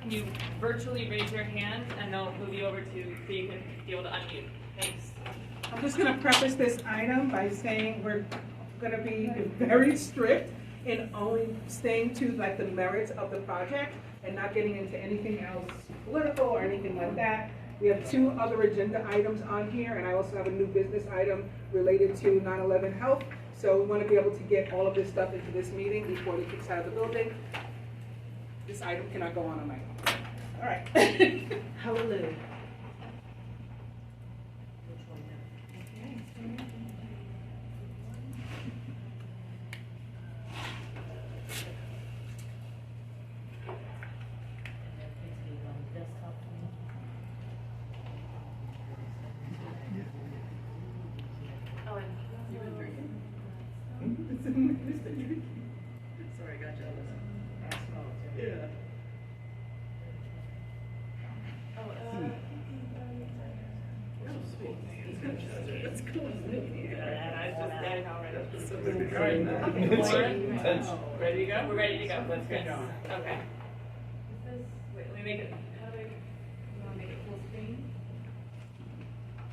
can you virtually raise your hand and they'll move you over to so you can be able to unmute. Thanks. I'm just going to preface this item by saying we're going to be very strict in only staying to like the merits of the project and not getting into anything else political or anything like that. We have 2 other agenda items on here, and I also have a new business item related to 9/11 health. So we want to be able to get all of this stuff into this meeting before we kick out of the building. This item cannot go on my own. All right. Hallelujah. Sorry, I got jealous. Yeah. Let's go. Ready to go? We're ready to go. Let's get going. Okay. Wait, let me make it. How do I? You want to make it full screen?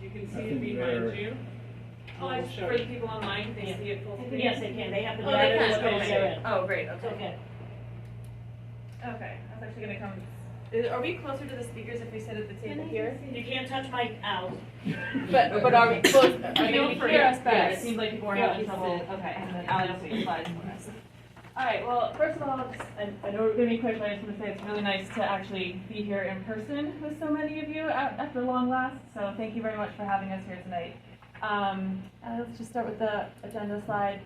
You can see it behind you. Oh, for the people online, can they see it full screen? Yes, they can. They have to. Oh, they can. Okay. Oh, great. It's Okay. okay. Okay. That's actually going to come. Are we closer to the speakers if we sit at the table here? You can't touch my out. But are we close? Are they going to hear us better? Yes. It seems like people are having trouble. Okay. And then Alex will put slides for us. All right. Well, first of all, I know we're going to be quick, but I just want to say it's really nice to actually be here in person with so many of you after long last. So thank you very much for having us here tonight. Let's just start with the agenda slide.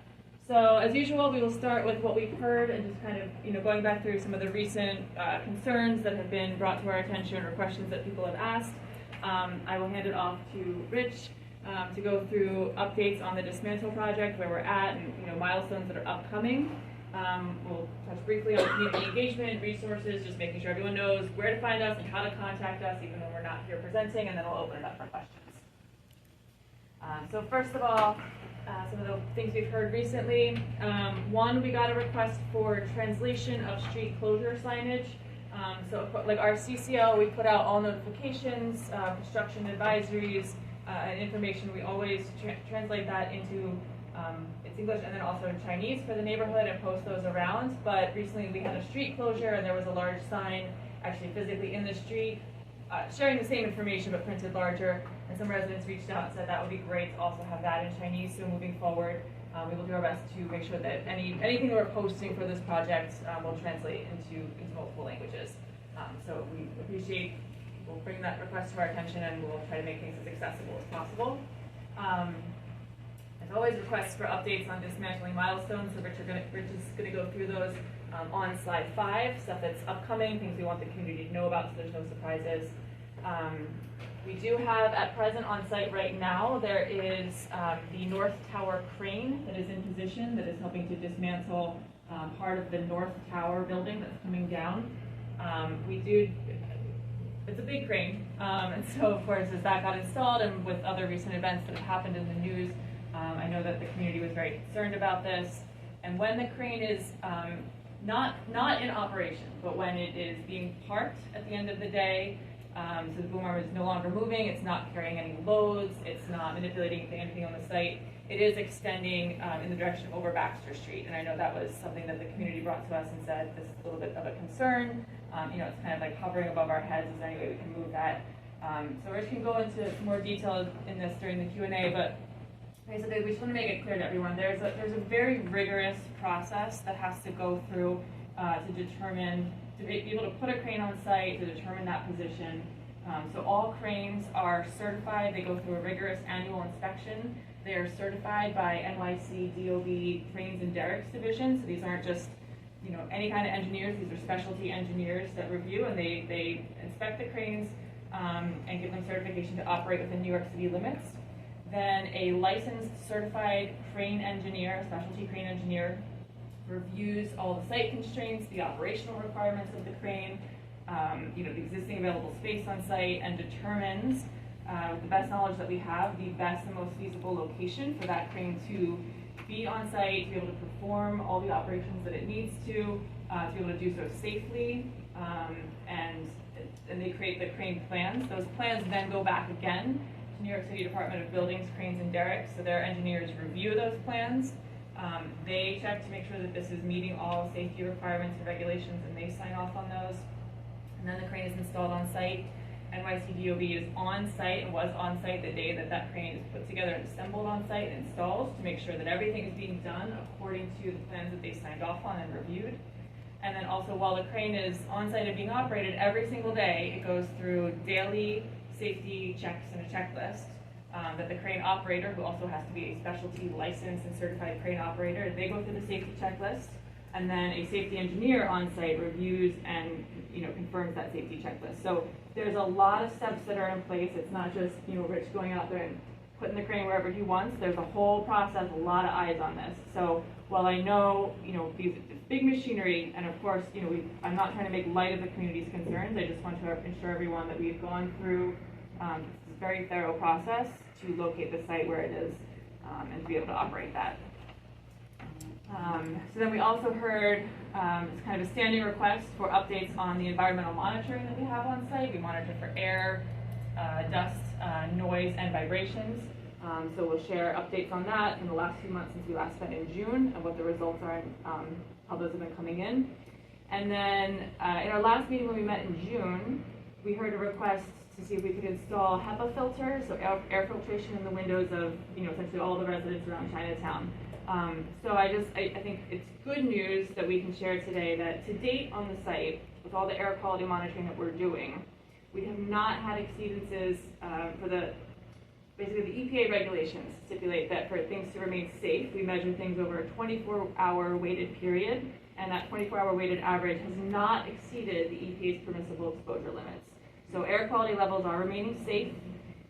So as usual, we will start with what we've heard and just kind of, going back through some of the recent concerns that have been brought to our attention or questions that people have asked. I will hand it off to Rich to go through updates on the dismantle project, where we're at, and milestones that are upcoming. We'll touch briefly on community engagement, resources, just making sure everyone knows where to find us and how to contact us, even when we're not here presenting, and then we'll open it up for questions. So first of all, some of the things we've heard recently. One, we got a request for translation of street closure signage. So like our CCO, we put out all notifications, construction advisories, and information. We always translate that into it's English and then also in Chinese for the neighborhood and post those around. But recently we had a street closure and there was a large sign actually physically in the street sharing the same information but printed larger. And some residents reached out and said that would be great to also have that in Chinese. So moving forward, we will do our best to make sure that anything that we're posting for this project will translate into multiple languages. So we appreciate, we'll bring that request to our attention and we'll try to make things as accessible as possible. As always, requests for updates on dismantling milestones. So Rich is going to go through those on slide 5, stuff that's upcoming, things we want the community to know about so there's no surprises. We do have at present on site right now, there is the North Tower crane that is in position that is helping to dismantle part of the North Tower building that's coming down. It's a big crane, and so of course as that got installed and with other recent events that have happened in the news, I know that the community was very concerned about this. And when the crane is not in operation, but when it is being parked at the end of the day, so the boom arm is no longer moving, it's not carrying any loads, it's not manipulating anything on the site, it is extending in the direction over Baxter Street. And I know that was something that the community brought to us and said this is a little bit of a concern. It's kind of like hovering above our heads. Is there any way we can move that? So Rich can go into some more detail in this during the Q&A, but basically we just want to make it clear to everyone there's a very rigorous process that has to go through to be able to put a crane on site, to determine that position. So all cranes are certified. They go through a rigorous annual inspection. They are certified by NYC DOB Cranes and Derricks Division. So these aren't just any kind of engineers. These are specialty engineers that review and they inspect the cranes and give them certification to operate within New York City limits. Then a licensed certified crane engineer, a specialty crane engineer, reviews all the site constraints, the operational requirements of the crane, the existing available space on site, and determines, with the best knowledge that we have, the best and most feasible location for that crane to be on site, to be able to perform all the operations that it needs to be able to do so safely, and create the crane plans. Those plans then go back again to New York City Department of Buildings, Cranes, and Derricks, so their engineers review those plans. They check to make sure that this is meeting all safety requirements and regulations, and they sign off on those. And then the crane is installed on site. NYCDOB is on site and was on site the day that that crane is put together and assembled on site and installed to make sure that everything is being done according to the plans that they signed off on and reviewed. And then also, while the crane is on site and being operated every single day, it goes through daily safety checks and a checklist that the crane operator, who also has to be a specialty licensed and certified crane operator, they go through the safety checklist, and then a safety engineer on site reviews and confirms that safety checklist. So there's a lot of steps that are in place. It's not just Rich going out there and putting the crane wherever he wants. There's a whole process, a lot of eyes on this. So while I know these big machinery, and of course I'm not trying to make light of the community's concerns. I just want to assure everyone that we've gone through this very thorough process to locate the site where it is and to be able to operate that. So then we also heard it's kind of a standing request for updates on the environmental monitoring that we have on site. We monitor for air, dust, noise, and vibrations. So we'll share updates on that from the last few months since we last met in June and what the results are and how those have been coming in. And then in our last meeting when we met in June, we heard a request to see if we could install HEPA filters, so air filtration in the windows of essentially all the residents around Chinatown. So I think it's good news that we can share today that to date on the site, with all the air quality monitoring that we're doing, we have not had exceedances for basically the EPA regulations stipulate that for things to remain safe, we measure things over a 24-hour weighted period, and that 24-hour weighted average has not exceeded the EPA's permissible exposure limits. So air quality levels are remaining safe.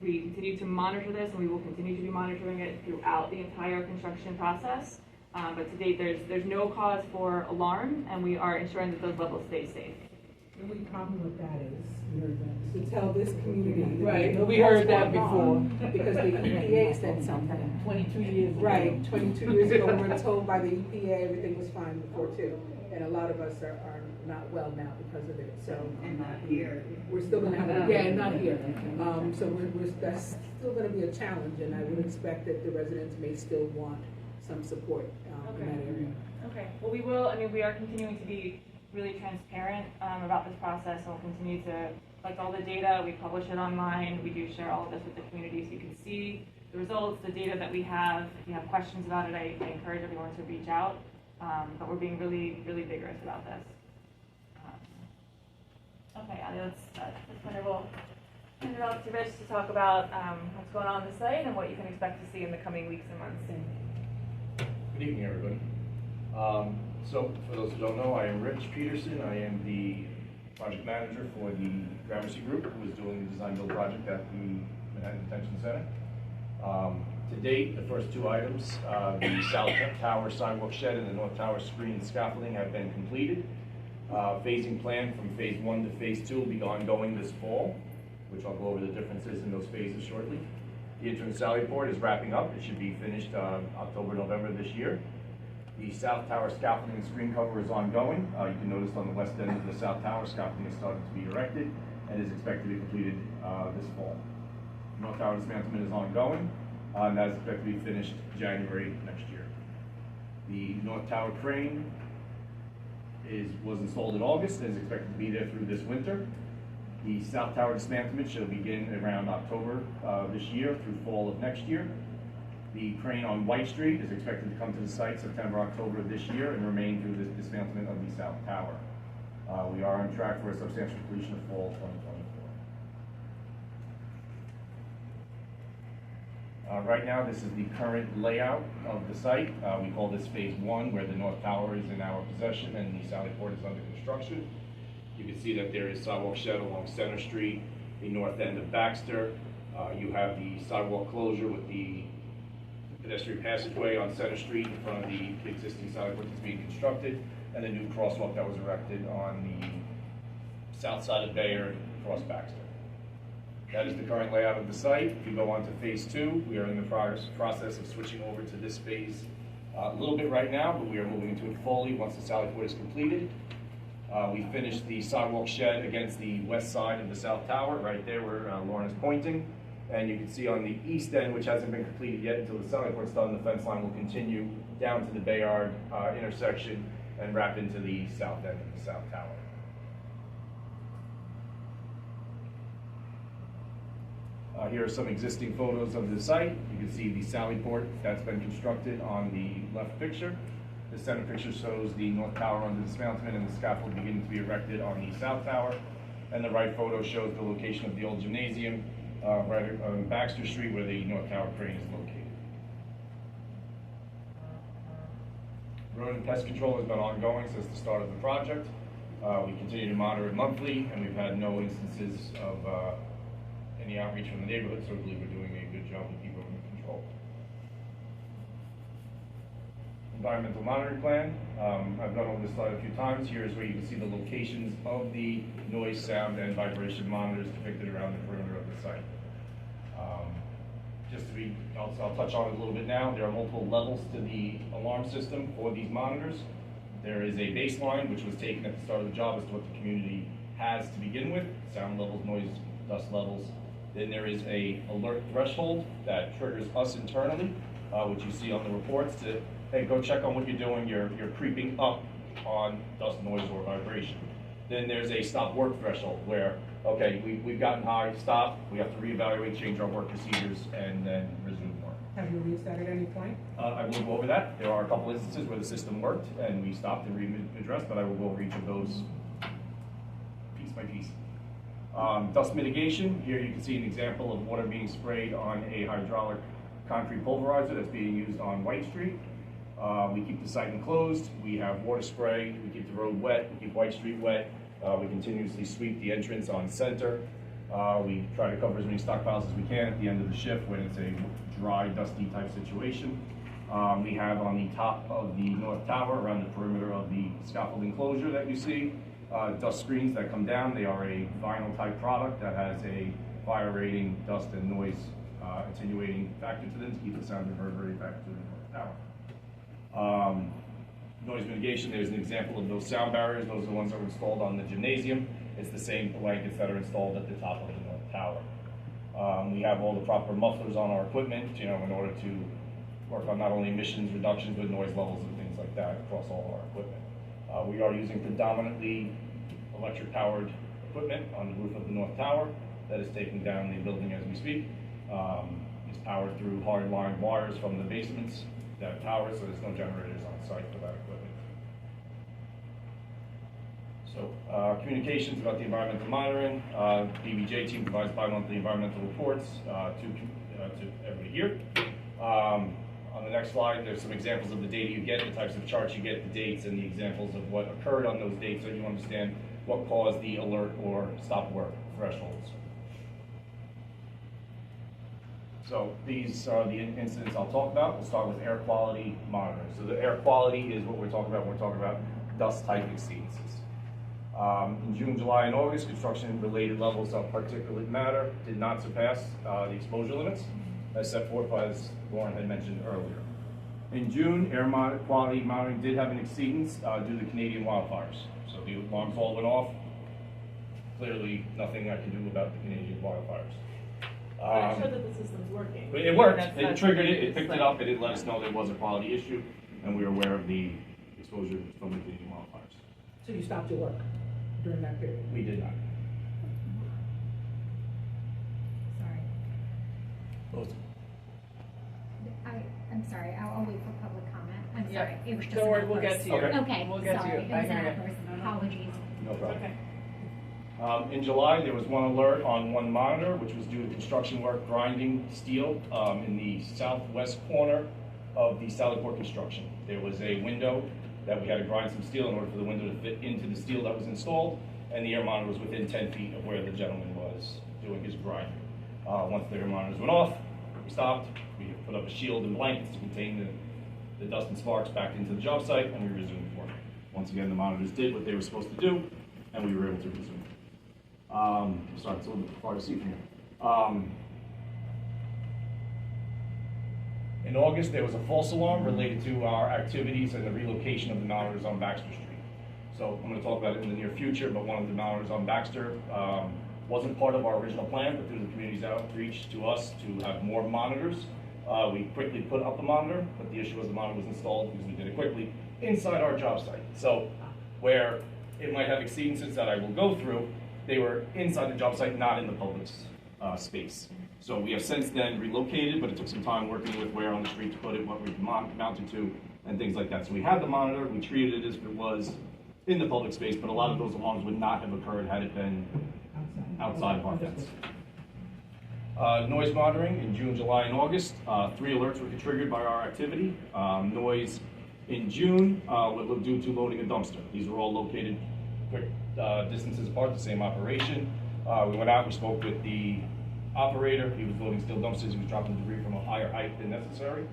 We continue to monitor this, and we will continue to be monitoring it throughout the entire construction process. But to date, there's no cause for alarm, and we are ensuring that those levels stay safe. The only problem with that is to tell this community. Right, we heard that before. Because the EPA said something. 22 years ago. Right, 22 years ago, we were told by the EPA everything was fine before too. And a lot of us are not well now because of it, so. And not here. We're still gonna have, not here. So that's still gonna be a challenge, and I would expect that the residents may still want some support in that area. Okay, well we are continuing to be really transparent about this process, and we'll continue to collect all the data. We publish it online. We do share all of this with the community so you can see the results, the data that we have. If you have questions about it, I encourage everyone to reach out. But we're being really, really vigorous about this. Okay, Ali, this point I will hand it off to Rich to talk about what's going on the site and what you can expect to see in the coming weeks and months. Good evening, everybody. So, for those who don't know, I am Rich Peterson. I am the project manager for the Gramercy Group, who is doing the design-build project at the Manhattan Detention Center. To date, the first two items, the South Tower sidewalk shed and the North Tower screen and scaffolding have been completed. Phasing plan from phase 1 to phase 2 will be ongoing this fall, which I'll go over the differences in those phases shortly. The entrance sally port is wrapping up. It should be finished October, November this year. The South Tower scaffolding and screen cover is ongoing. You can notice on the west end of the South Tower, scaffolding is starting to be erected and is expected to be completed this fall. North Tower dismantlement is ongoing, and that is expected to be finished January next year. The North Tower crane was installed in August and is expected to be there through this winter. The South Tower dismantlement should begin around October this year through fall of next year. The crane on White Street is expected to come to the site September, October of this year and remain through the dismantlement of the South Tower. We are on track for a substantial completion of fall 2024. Right now, this is the current layout of the site. We call this phase 1, where the North Tower is in our possession and the sally port is under construction. You can see that there is sidewalk shed along Center Street, the north end of Baxter. You have the sidewalk closure with the pedestrian passageway on Center Street in front of the existing sidewalk that's being constructed, and the new crosswalk that was erected on the south side of Bayard across Baxter. That is the current layout of the site. If you go on to phase 2, we are in the process of switching over to this phase a little bit right now, but we are moving into it fully once the sally port is completed. We finished the sidewalk shed against the west side of the south tower, right there where Lauren is pointing. And you can see on the east end, which hasn't been completed yet until the Sally Port's done, the fence line will continue down to the Bayard intersection and wrap into the south end of the south tower. Here are some existing photos of the site. You can see the Sally Port that's been constructed on the left picture. The center picture shows the north tower under dismantlement and the scaffold beginning to be erected on the south tower. And the right photo shows the location of the old gymnasium right on Baxter Street where the north tower crane is located. Road and pest control has been ongoing since the start of the project. We continue to monitor it monthly, and we've had no instances of any outreach from the neighborhood, so I believe we're doing a good job to keep it under control. Environmental monitoring plan. I've gone over this slide a few times. Here is where you can see the locations of the noise, sound, and vibration monitors depicted around the perimeter of the site. I'll touch on it a little bit now. There are multiple levels to the alarm system for these monitors. There is a baseline, which was taken at the start of the job as to what the community has to begin with, sound levels, noise, dust levels. Then there is a alert threshold that triggers us internally, which you see on the reports to, hey, go check on what you're doing. You're creeping up on dust, noise, or vibration. Then there's a stop work threshold where, okay, we've gotten high, stop, we have to reevaluate, change our work procedures, and then resume work. Have you reached that at any point? I will go over that. There are a couple instances where the system worked and we stopped and readdressed, but I will go over each of those piece by piece. Dust mitigation. Here you can see an example of water being sprayed on a hydraulic concrete pulverizer that's being used on White Street. We keep the site enclosed. We have water spray. We keep the road wet. We keep White Street wet. We continuously sweep the entrance on Center. We try to cover as many stockpiles as we can at the end of the shift when it's a dry, dusty type situation. We have on the top of the north tower, around the perimeter of the scaffold enclosure that you see, dust screens that come down. They are a vinyl type product that has a fire rating, dust and noise attenuating factor to them to keep the sound reverberate back to the north tower. Noise mitigation, there's an example of those sound barriers. Those are the ones that were installed on the gymnasium. It's the same blankets that are installed at the top of the north tower. We have all the proper mufflers on our equipment, in order to work on not only emissions reductions, but noise levels and things like that across all our equipment. We are using predominantly electric powered equipment on the roof of the north tower that is taking down the building as we speak. It's powered through hard-line wires from the basements that tower, so there's no generators on site for that equipment. So communications about the environmental monitoring. BBJ team provides bi-monthly environmental reports to everybody here. On the next slide, there's some examples of the data you get, the types of charts you get, the dates, and the examples of what occurred on those dates so you understand what caused the alert or stop work thresholds. So these are the incidents I'll talk about. We'll start with air quality monitoring. So the air quality is what we're talking about when we're talking about dust type exceedances. In June, July, and August, construction-related levels of particulate matter did not surpass the exposure limits, as set forth as Lauren had mentioned earlier. In June, air quality monitoring did have an exceedance due to the Canadian wildfires. So the alarms all went off. Clearly, nothing I can do about the Canadian wildfires. I'm sure that the system's working. But it worked. That's It triggered it. It picked it up. It did let us know there was a quality issue, and we were aware of the exposure from the Canadian wildfires. So you stopped your work during that period? We did not. Sorry. I'm sorry, I'll wait for public comment. I'm Yeah. sorry, it was just. Don't worry, an we'll get outburst. to you. Okay. Okay, We'll get to sorry, you. it I was an hear you. outburst. Apologies. No problem. Okay. In July, there was one alert on one monitor, which was due to construction work grinding steel in the southwest corner of the Sally Port construction. There was a window that we had to grind some steel in order for the window to fit into the steel that was installed, and the air monitor was within 10 feet of where the gentleman was doing his grinding. Once the air monitors went off, we stopped. We put up a shield and blankets to contain the dust and sparks back into the job site, and we resumed work. Once again, the monitors did what they were supposed to do, and we were able to resume. Sorry, it's a little bit hard to see from here. In August, there was a false alarm related to our activities and the relocation of the monitors on Baxter Street. So I'm going to talk about it in the near future, but one of the monitors on Baxter wasn't part of our original plan, but through the community's outreach to us to have more monitors, we quickly put up the monitor, but the issue was the monitor was installed because we did it quickly inside our job site. So where it might have exceedances that I will go through, they were inside the job site, not in the public space. So we have since then relocated, but it took some time working with where on the street to put it, what we mounted to, and things like that. So we had the monitor, we treated it as if it was in the public space, but a lot of those alarms would not have occurred had it been outside of our fence. Noise monitoring in June, July, and August. 3 alerts were triggered by our activity. Noise in June was due to loading a dumpster. These were all located quick distances apart, the same operation. We went out and spoke with the operator. He was loading steel dumpsters. He was dropping debris from a higher height than necessary.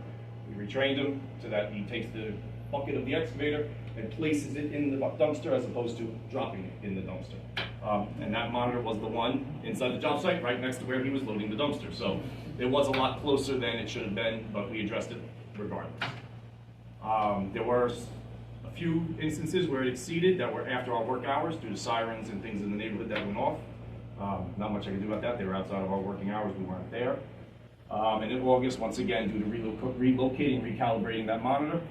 We retrained him so that he takes the bucket of the excavator and places it in the dumpster as opposed to dropping it in the dumpster. And that monitor was the one inside the job site right next to where he was loading the dumpster. So it was a lot closer than it should have been, but we addressed it regardless. There were a few instances where it exceeded that were after our work hours due to sirens and things in the neighborhood that went off. Not much I can do about that. They were outside of our working hours. We weren't there. And in August, once again, due to relocating, recalibrating that monitor,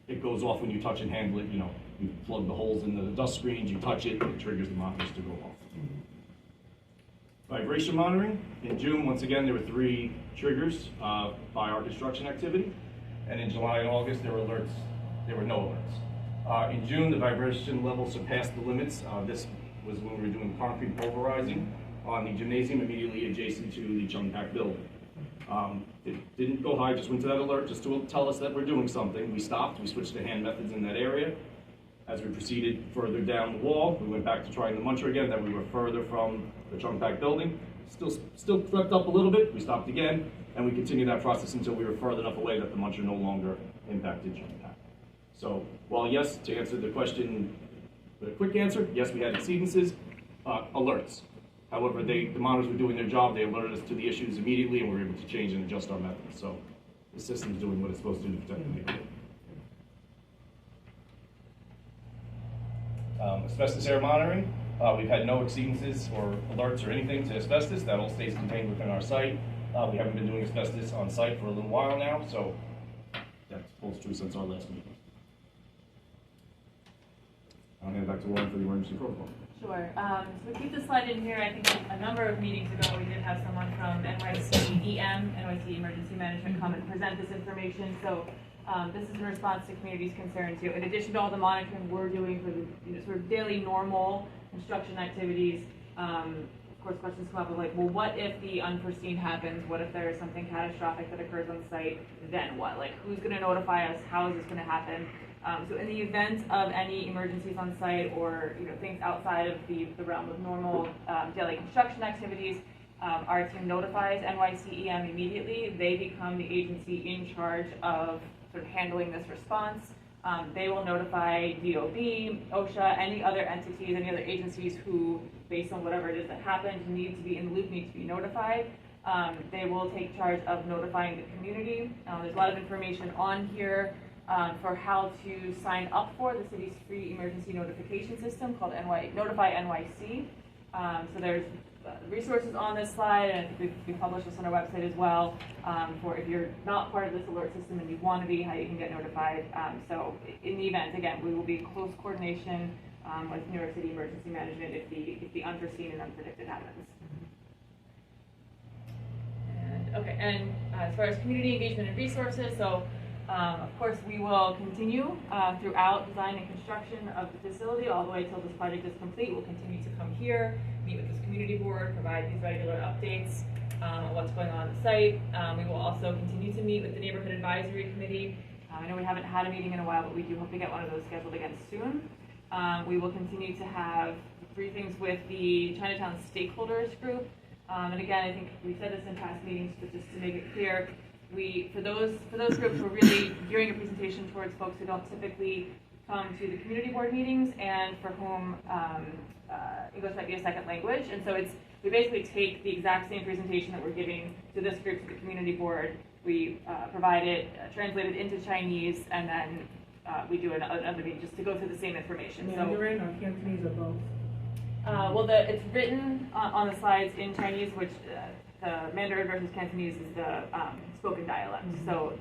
it goes off when you touch and handle it. You know, you plug the holes in the dust screens, you touch it, it triggers the monitors to go off. Vibration monitoring. In June, once again, there were 3 triggers by our construction activity. And in July and August, there were alerts. There were no alerts. In June, the vibration level surpassed the limits. This was when we were doing concrete pulverizing on the gymnasium immediately adjacent to the Chung Pack building. It didn't go high, just went to that alert just to tell us that we're doing something. We stopped, we switched to hand methods in that area. As we proceeded further down the wall, we went back to trying the muncher again, that we were further from the Chung Pack building. Still crept up a little bit, we stopped again, and we continued that process until we were further enough away that the muncher no longer impacted Chung Pack. So, while yes, to answer the question with a quick answer, yes, we had exceedances, alerts. However, the monitors were doing their job. They alerted us to the issues immediately, and we were able to change and adjust our methods. So the system's doing what it's supposed to do to protect the neighborhood. Asbestos air monitoring. We've had no exceedances or alerts or anything to asbestos. That all stays contained within our site. We haven't been doing asbestos on site for a little while now, so that holds true since our last meeting. I'll hand it back to Lauren for the emergency protocol. Sure. So we keep the slide in here. I think a number of meetings ago, we did have someone from NYC Emergency Management come and present this information. So this is in response to community's concerns. You know, in addition to all the monitoring we're doing for the sort of daily normal construction activities, of course, questions come up of like, well, what if the unforeseen happens? What if there is something catastrophic that occurs on site? Then what? Like, who's going to notify us? How is this going to happen? So in the event of any emergencies on site or things outside of the realm of normal daily construction activities, our team notifies NYCEM immediately. They become the agency in charge of sort of handling this response. They will notify DOB, OSHA, any other entities, any other agencies who, based on whatever it is that happened, need to be in the loop, need to be notified. They will take charge of notifying the community. There's a lot of information on here for how to sign up for the city's free emergency notification system called Notify NYC. So there's resources on this slide, and I think we published this on our website as well, for if you're not part of this alert system and you want to be, how you can get notified. So in the event, again, we will be in close coordination with New York City Emergency Management if the unforeseen and unpredicted happens. And as far as community engagement and resources, so of course we will continue throughout design and construction of the facility all the way till this project is complete. We'll continue to come here, meet with this community board, provide these regular updates on what's going on the site. We will also continue to meet with the Neighborhood Advisory Committee. I know we haven't had a meeting in a while, but we do hope to get one of those scheduled again soon. We will continue to have briefings with the Chinatown Stakeholders Group. And again, I think we said this in past meetings, but just to make it clear, for those groups, we're really gearing a presentation towards folks who don't typically come to the community board meetings and for whom English might be a second language. And so we basically take the exact same presentation that we're giving to this group, to the community board. We provide it translated into Chinese, and then we do another meeting just to go through the same information. So, Mandarin or Cantonese or both? well, it's written on the slides in Chinese, which the Mandarin versus Cantonese is the spoken dialect. So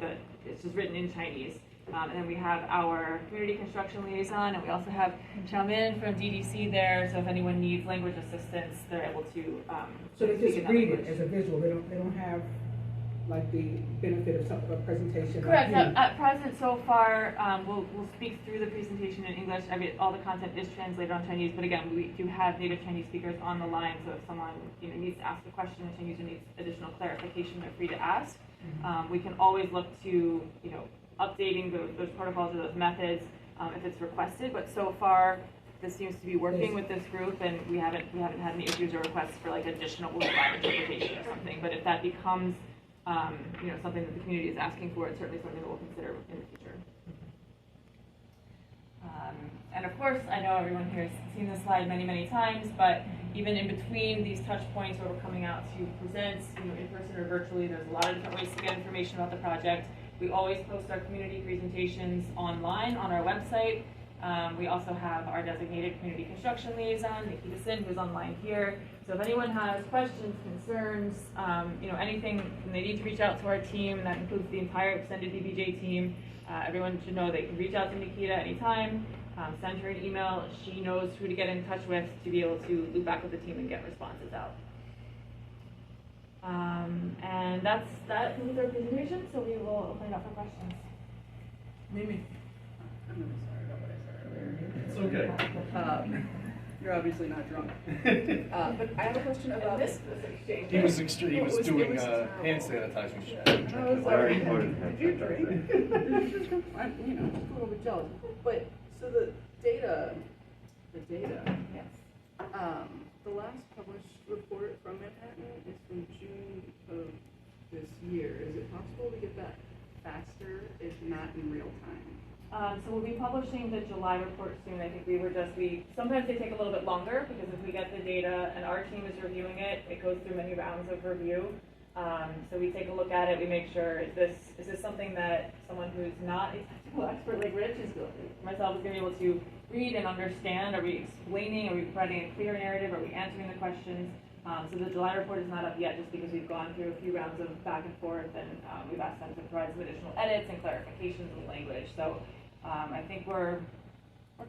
it's just written in Chinese. And then we have our community construction liaison, and we also have Xiaomin from DDC there. So if anyone needs language assistance, they're able to. So they speak just in that read it language. as a visual, they don't have like the benefit of a presentation. Correct. Like you. At present, so far, we'll speak through the presentation in English. All the content is translated on Chinese, but again, we do have native Chinese speakers on the line. So if someone needs to ask a question in Chinese or needs additional clarification, they're free to ask. We can always look to updating those protocols or those methods if it's requested. But so far, this seems to be working with this group, and we haven't had any issues or requests for like additional live interpretation or something. But if that becomes something that the community is asking for, it's certainly something that we'll consider in the future. And of course, I know everyone here has seen this slide many, many times, but even in between these touch points where we're coming out to present, in person or virtually, there's a lot of different ways to get information about the project. We always post our community presentations online on our website. We also have our designated community construction liaison, Nikita Sin, who's online here. So if anyone has questions, concerns, anything, they need to reach out to our team. That includes the entire extended DBJ team. Everyone should know they can reach out to Nikita anytime. Send her an email. She knows who to get in touch with to be able to loop back with the team and get responses out. And that concludes our presentation, so we will open it up for questions. Mimi. I'm really sorry about what I said earlier. It's okay. You're obviously not drunk. But I have a question about This was exchanged. He was extreme. He was It doing was hand sanitizing. Oh, sorry. Did you drink? I'm, just a little bit jealous. But, so the data, Yes. the last published report from Manhattan is from June of this year. Is it possible to get that faster, if not in real time? So we'll be publishing the July report soon. I think sometimes they take a little bit longer because if we get the data and our team is reviewing it, it goes through many rounds of review. So we take a look at it, we make sure, is this something that someone who's not a technical expert like Rich myself is going to be able to read and understand? Are we explaining, are we providing a clear narrative, are we answering the questions? So the July report is not up yet just because we've gone through a few rounds of back and forth, and we've asked them to provide some additional edits and clarifications in the language. So I think we're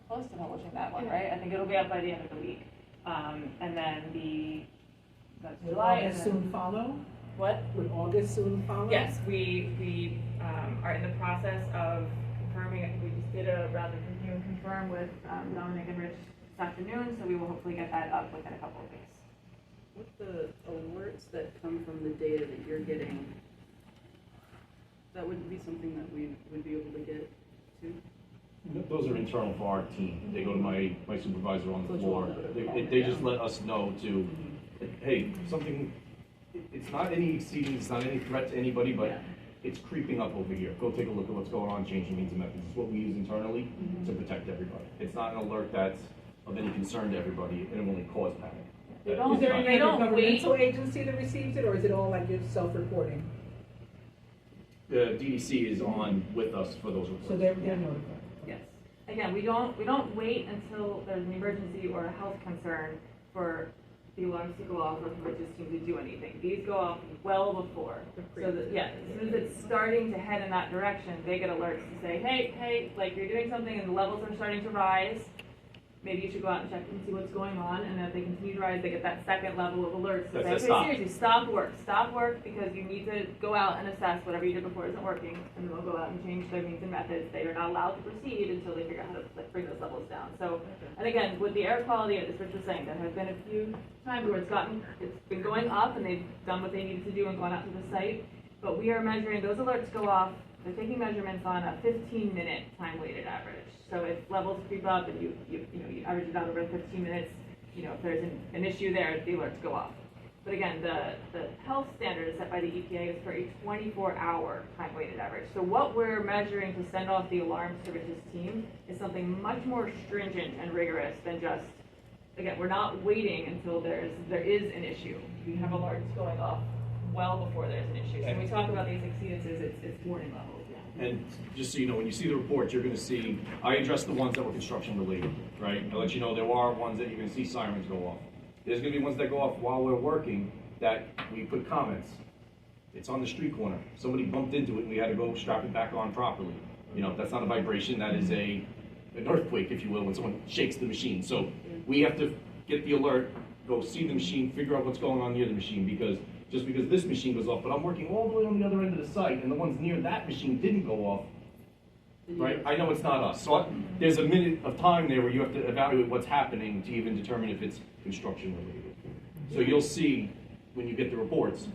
close to publishing that one, right? I think it'll be up by the end of the week. And then that's Will July. August soon follow? What? Would August soon follow? Yes, we are in the process of confirming. I think we just did a round of review and confirm with Dominic and Rich this afternoon, so we will hopefully get that up within a couple of days. With the alerts that come from the data that you're getting, that wouldn't be something that we would be able to get to? Those are internal for our team. They go to my supervisor on the floor. They just let us know to, hey, something, it's not any exceeding, it's not any threat to anybody, but it's creeping up over here. Go take a look at what's going on, changing means and methods. It's what we use internally to protect everybody. It's not an alert that's of any concern to everybody, and it will only cause panic. They don't- Is there any They don't governmental agency that receives it, or is it all like just self-reporting? The DDC is on with us for those reports. So they're notified. Yes. Again, we don't wait until there's an emergency or a health concern for the alarms to go off or for Rich's team to do anything. These go off well before. So that, as soon as it's starting to head in that direction, they get alerts to say, hey, like you're doing something and the levels are starting to rise. Maybe you should go out and check and see what's going on, and if they continue to rise, they get that second level of alerts to say, That's okay, stop. seriously, stop work, because you need to go out and assess whatever you did before isn't working, and then they'll go out and change their means and methods. They are not allowed to proceed until they figure out how to bring those levels down. So, and again, with the air quality, as Rich was saying, there have been a few times where it's been going up, and they've done what they needed to do and gone out to the site, but we are measuring, those alerts go off, they're taking measurements on a 15-minute time-weighted average. So if levels creep up and you average it out over 15 minutes, if there's an issue there, the alerts go off. But again, the health standard is set by the EPA is for a 24-hour time-weighted average. So what we're measuring to send off the alarms to Rich's team is something much more stringent and rigorous than just, again, we're not waiting until there is an issue. We have alerts going off well before there's an issue. So when we talk about these exceedances, it's warning levels. And just so you know, when you see the report, you're gonna see, I addressed the ones that were construction related, right? I let you know there are ones that you're gonna see sirens go off. There's gonna be ones that go off while we're working that we put comments. It's on the street corner. Somebody bumped into it and we had to go strap it back on properly. You know, that's not a vibration, that is an earthquake, if you will, when someone shakes the machine. So we have to get the alert, go see the machine, figure out what's going on near the machine, because just because this machine goes off, but I'm working all the way on the other end of the site and the ones near that machine didn't go off, right? I know it's not us. So there's a minute of time there where you have to evaluate what's happening to even determine if it's construction related. So you'll see when you get the reports,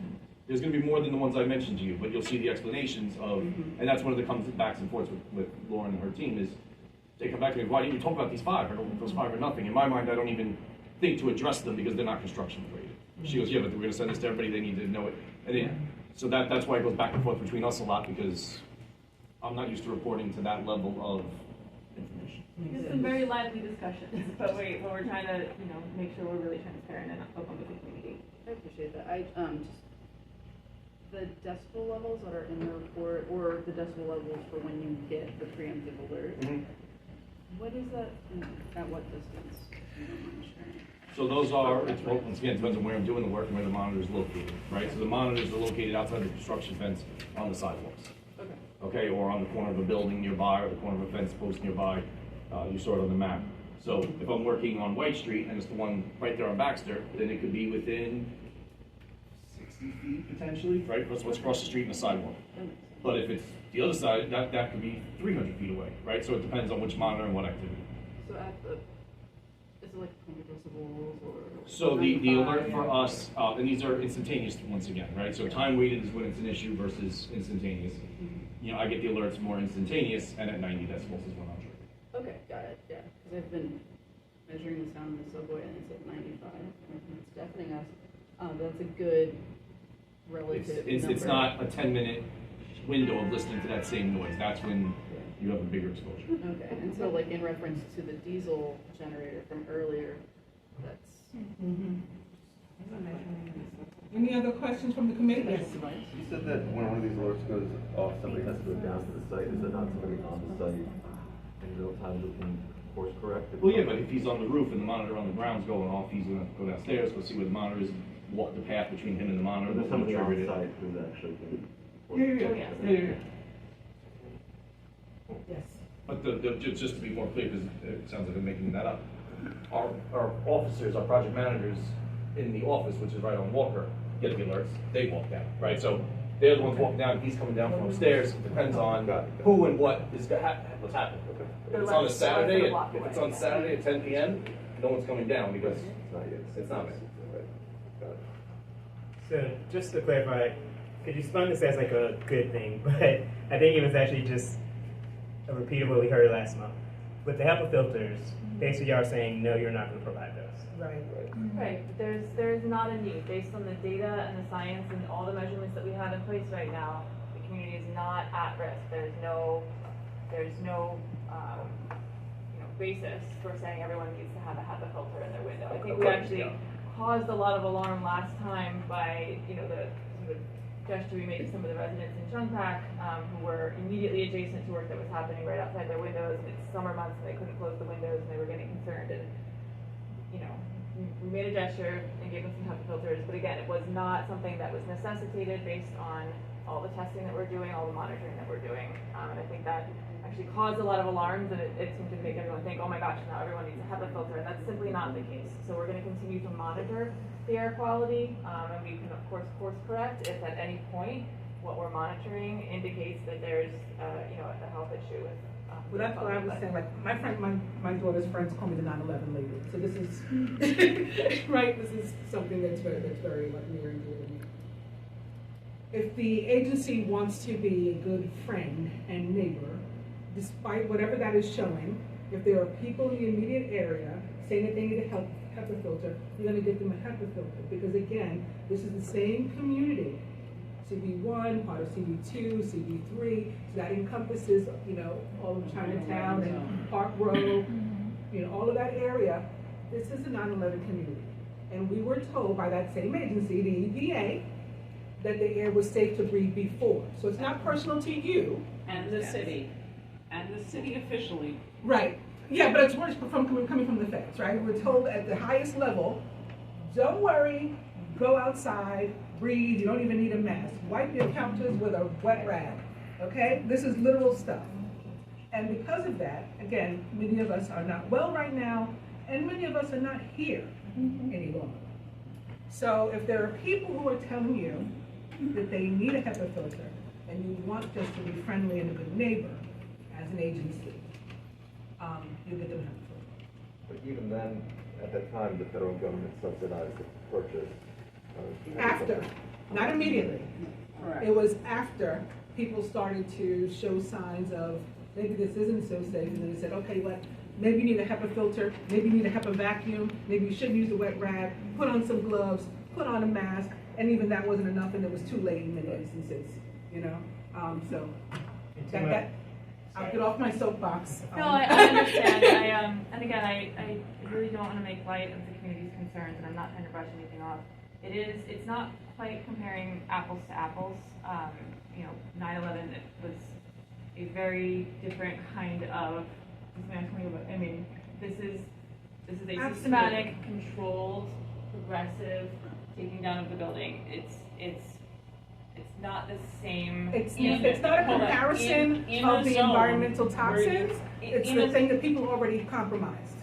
there's going to be more than the ones I mentioned to you, but you'll see the explanations of, and that's one of the comes backs and forths with Lauren and her team is, they come back to me, why didn't you talk about these 5? I go, those 5 are nothing. In my mind, I don't even think to address them because they're not construction related. She goes, yeah, but we're going to send this to everybody, they need to know it. And then, so that's why it goes back and forth between us a lot, because I'm not used to reporting to that level of information. There's some very lively discussions, but we're trying to, make sure we're really transparent and open with the community. I appreciate that. Just the decibel levels that are in the report, or the decibel levels for when you get the preemptive alert. What is that? At what distance? If you don't mind sharing. So those are, once again, it depends on where I'm doing the work and where the monitor is located, right? So the monitors are located outside the construction fence on the sidewalks. Okay. Okay, or on the corner of a building nearby, or the corner of a fence post nearby. You saw it on the map. So if I'm working on White Street and it's the one right there on Baxter, then it could be within 60 feet potentially, right? That's what's across the street and the sidewalk. But if it's the other side, that could be 300 feet away, right? So it depends on which monitor and what activity. So is it like 20 decibels or? So the alert for us, and these are instantaneous once again, right? So time weighted is when it's an issue versus instantaneous. I get the alerts more instantaneous, and at 90 decibels is when I'm sure. Okay, got it, yeah. Because I've been measuring the sound in the subway and it's at 95, and it's deafening us. That's a good relative number. It's not a 10-minute window of listening to that same noise. That's when you have a bigger exposure. Okay, and so like in reference to the diesel generator from earlier, that's. Any other questions from the committee? Yes. You said that when one of these alerts goes off, somebody has to go down to the site. Is there not somebody on the site in real time who can course correct it? Well, yeah, but if he's on the roof and the monitor on the ground's going off, he's going to go downstairs, go see where the monitor is, walk the path between him and the monitor. There's somebody on trigger it. site who's actually can. Yeah. Yes. But just to be more clear, because it sounds like I'm making that up, our officers, our project managers in the office, which is right on Walker, get the alerts, they walk down, right? So they're the ones walking down, he's coming down from upstairs, it depends on who and what's happening. If it's on a Saturday, if it's on Saturday at 10 p.m., no one's coming down because it's not me. So just to clarify, because you spun this as like a good thing, but I think it was actually just a repeat of what we heard last month. With the HEPA filters, basically y'all are saying, no, you're not going to provide those. Right, there's not a need, based on the data and the science and all the measurements that we have in place right now, the community is not at risk. There's no basis for saying everyone needs to have a HEPA filter in their window. I think we actually caused a lot of alarm last time by, the sort of gesture we made to some of the residents in Chungpack, who were immediately adjacent to work that was happening right outside their windows. It's summer months and they couldn't close the windows and they were getting concerned. And we made a gesture and gave them some HEPA filters, but again, it was not something that was necessitated based on all the testing that we're doing, all the monitoring that we're doing. And I think that actually caused a lot of alarms, and it seemed to make everyone think, oh my gosh, now everyone needs a HEPA filter, and that's simply not the case. So we're going to continue to monitor the air quality, and we can, of course, course correct if at any point what we're monitoring indicates that there's, a health issue with. Well, that's what I was saying, like, my daughter's friends call me the 9/11 lady, so this is, right, this is something that's very like near and dear to me. If the agency wants to be a good friend and neighbor, despite whatever that is showing, if there are people in the immediate area saying that they need a HEPA filter, you're gonna get them a HEPA filter, because again, this is the same community. CB1, part of CB2, CB3, so that encompasses, all of Chinatown and Park Road, all of that area. This is a 9/11 community. And we were told by that same agency, the EPA, that the air was safe to breathe before. So it's not personal to you. And the city officially. Right. Yeah, but it's worse coming from the feds, right? We're told at the highest level, don't worry, go outside, breathe, you don't even need a mask. Wipe your counters with a wet rag, okay? This is literal stuff. And because of that, again, many of us are not well right now, and many of us are not here any longer. So if there are people who are telling you that they need a HEPA filter, and you want just to be friendly and a good neighbor as an agency, you get them HEPA filter. But even then, at that time, the federal government subsidized the purchase. After, not immediately. Correct. It was after people started to show signs of, maybe this isn't so safe, and then they said, okay, what? Maybe you need a HEPA filter, maybe you need a HEPA vacuum, maybe you shouldn't use a wet rag, put on some gloves, put on a mask, and even that wasn't enough, and it was too late in many instances, you know? So, I'll get off my soapbox. No, I understand. And again, I really don't want to make light of the community's concerns, and I'm not trying to brush anything off. It's not quite comparing apples to apples. 9/11 was a very different kind of, I mean, this is a systematic, controlled, progressive taking down of the building. It's not the same. It's not a comparison of the environmental toxins. It's the thing that people already compromised.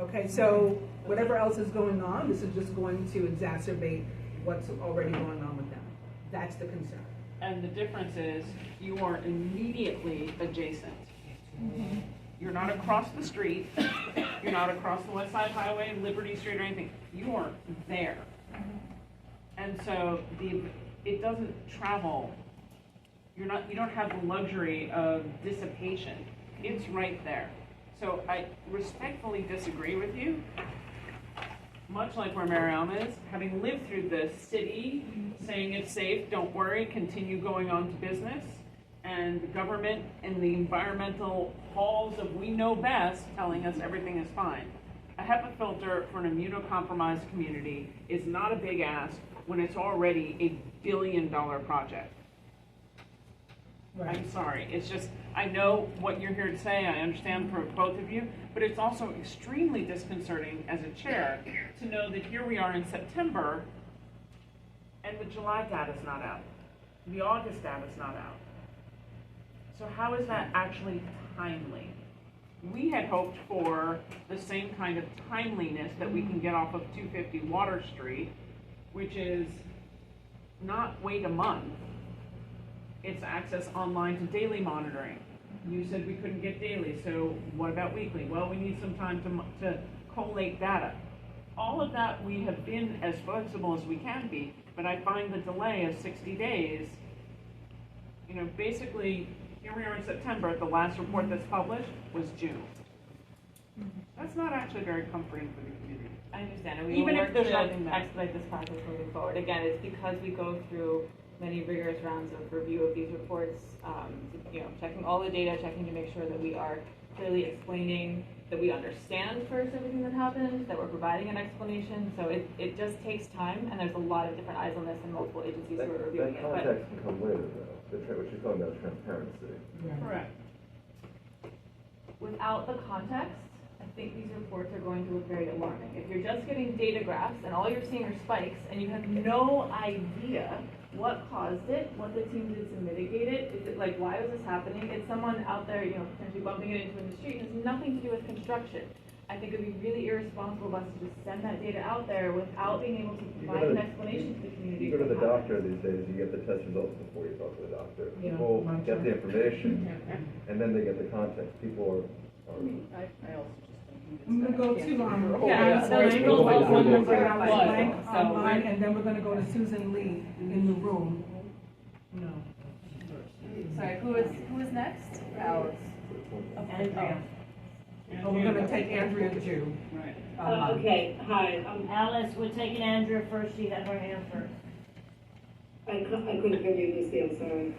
Okay, so whatever else is going on, this is just going to exacerbate what's already going on with them. That's the concern. And the difference is you are immediately adjacent. Mm-hmm. You're not across the street. You're not across the West Side Highway, Liberty Street, or anything. You are there. And so it doesn't travel. You don't have the luxury of dissipation. It's right there. So I respectfully disagree with you. Much like where Mariam is, having lived through the city saying it's safe, don't worry, continue going on to business, and the government and the environmental halls of we know best telling us everything is fine. A HEPA filter for an immunocompromised community is not a big ask when it's already a billion-dollar project. Right. I'm sorry, it's just, I know what you're here to say, I understand for both of you, but it's also extremely disconcerting as a chair to know that here we are in September and the July data's not out, the August data's not out. So how is that actually timely? We had hoped for the same kind of timeliness that we can get off of 250 Water Street, which is not wait a month, it's access online to daily monitoring. You said we couldn't get daily, so what about weekly? Well, we need some time to collate data. All of that, we have been as flexible as we can be, but I find the delay of 60 days, basically, here we are in September, the last report that's published was June. That's not actually very comforting for the community. I understand, and we Even will if work there's to nothing there. expedite this process moving forward. Again, it's because we go through many rigorous rounds of review of these reports, checking all the data, checking to make sure that we are clearly explaining, that we understand first everything that happened, that we're providing an explanation. So it just takes time, and there's a lot of different eyes on this and multiple agencies who are reviewing That it. But context can come later, though. What you're talking about is transparency. Correct. without the context, I think these reports are going to look very alarming. If you're just getting data graphs and all you're seeing are spikes and you have no idea what caused it, what the team did to mitigate it, is it like, why was this happening? It's someone out there, potentially bumping it into in the street. It has nothing to do with construction. I think it would be really irresponsible of us to just send that data out there without being able to provide an explanation to the community. You go to the doctor these days, you get the test results before you talk to the doctor. People get the information, and then they get the context. People are I also just think I'm gonna go to, online, and then we're gonna go to Susan Lee in the room. No. Sorry, who is next? Alice. Andrea. Oh, we're gonna take Andrea Jew. Right. Okay, hi, I'm Alice. We're taking Andrea first. She had her hand first. I couldn't hear you, Lucy. I'm sorry.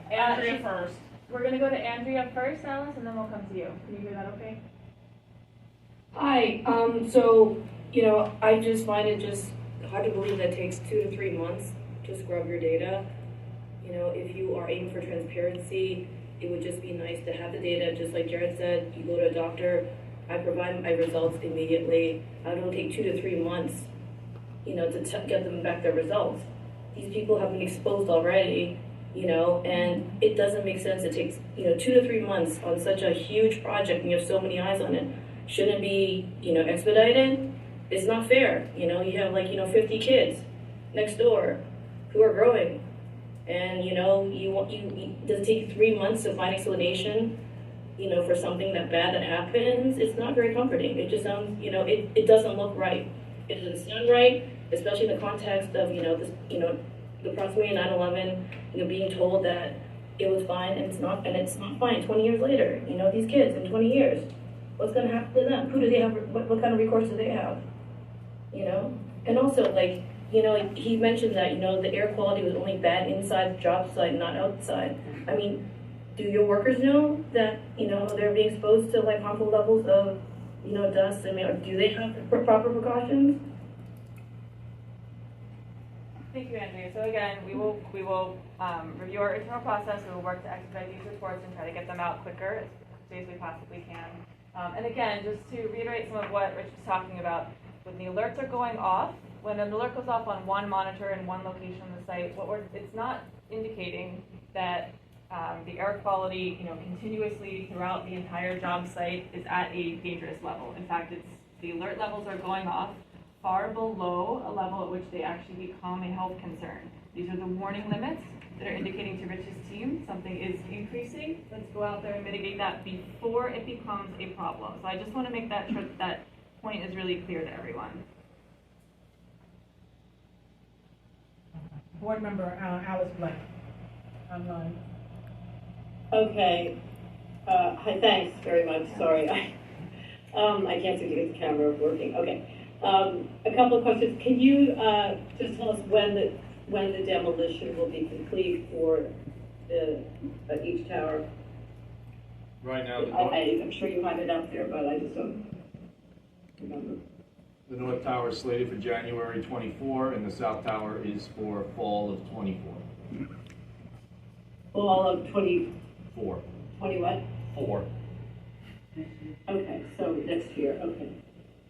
Andrea first. We're gonna go to Andrea first, Alice, and then we'll come to you. Can you hear that okay? Hi, so, I just find it just hard to believe that it takes 2 to 3 months to scrub your data. You know, if you are aiming for transparency, it would just be nice to have the data, just like Jared said, you go to a doctor, I provide my results immediately. I don't take 2 to 3 months, you know, to get them back their results. These people have been exposed already, you know, and it doesn't make sense. It takes, you know, 2 to 3 months on such a huge project and you have so many eyes on it. Shouldn't be, you know, expedited. It's not fair. You know, you have like, you know, 50 kids next door who are growing. And, you know, does it take 3 months to find explanation, you know, for something that bad that happens? It's not very comforting. It just sounds, you know, it doesn't look right. It doesn't sound right, especially in the context of, you know, this, you know, the proximity of 9/11, you know, being told that it was fine and it's not fine 20 years later. You know, these kids in 20 years, what's going to happen to them? Who do they have, what kind of recourse do they have? You know? And also, like, you know, he mentioned that, you know, the air quality was only bad inside the job site, not outside. I mean, do your workers know that, you know, they're being exposed to, like, harmful levels of, you know, dust? I mean, or do they have proper precautions? Thank you, Andrea. So again, we will review our internal process. We will work to expedite these reports and try to get them out quicker as quickly as we possibly can. And again, just to reiterate some of what Rich was talking about, when the alerts are going off, when an alert goes off on one monitor in one location on the site, it's not indicating that the air quality, you know, continuously throughout the entire job site is at a dangerous level. In fact, the alert levels are going off far below a level at which they actually become a health concern. These are the warning limits that are indicating to Rich's team something is increasing. Let's go out there and mitigate that before it becomes a problem. So I just want to make that sure that point is really clear to everyone. Board member Alice Blank, online. Okay. Hi, thanks very much. Sorry, I can't seem to get the camera working. Okay. A couple of questions. Can you just tell us when the demolition will be complete for each tower? Right now, I'm sure you have it up there, but I just don't remember. the North Tower is slated for January 24, and the South Tower is for fall of 24. Fall of 20 4. what? 4. Okay, so next year, okay.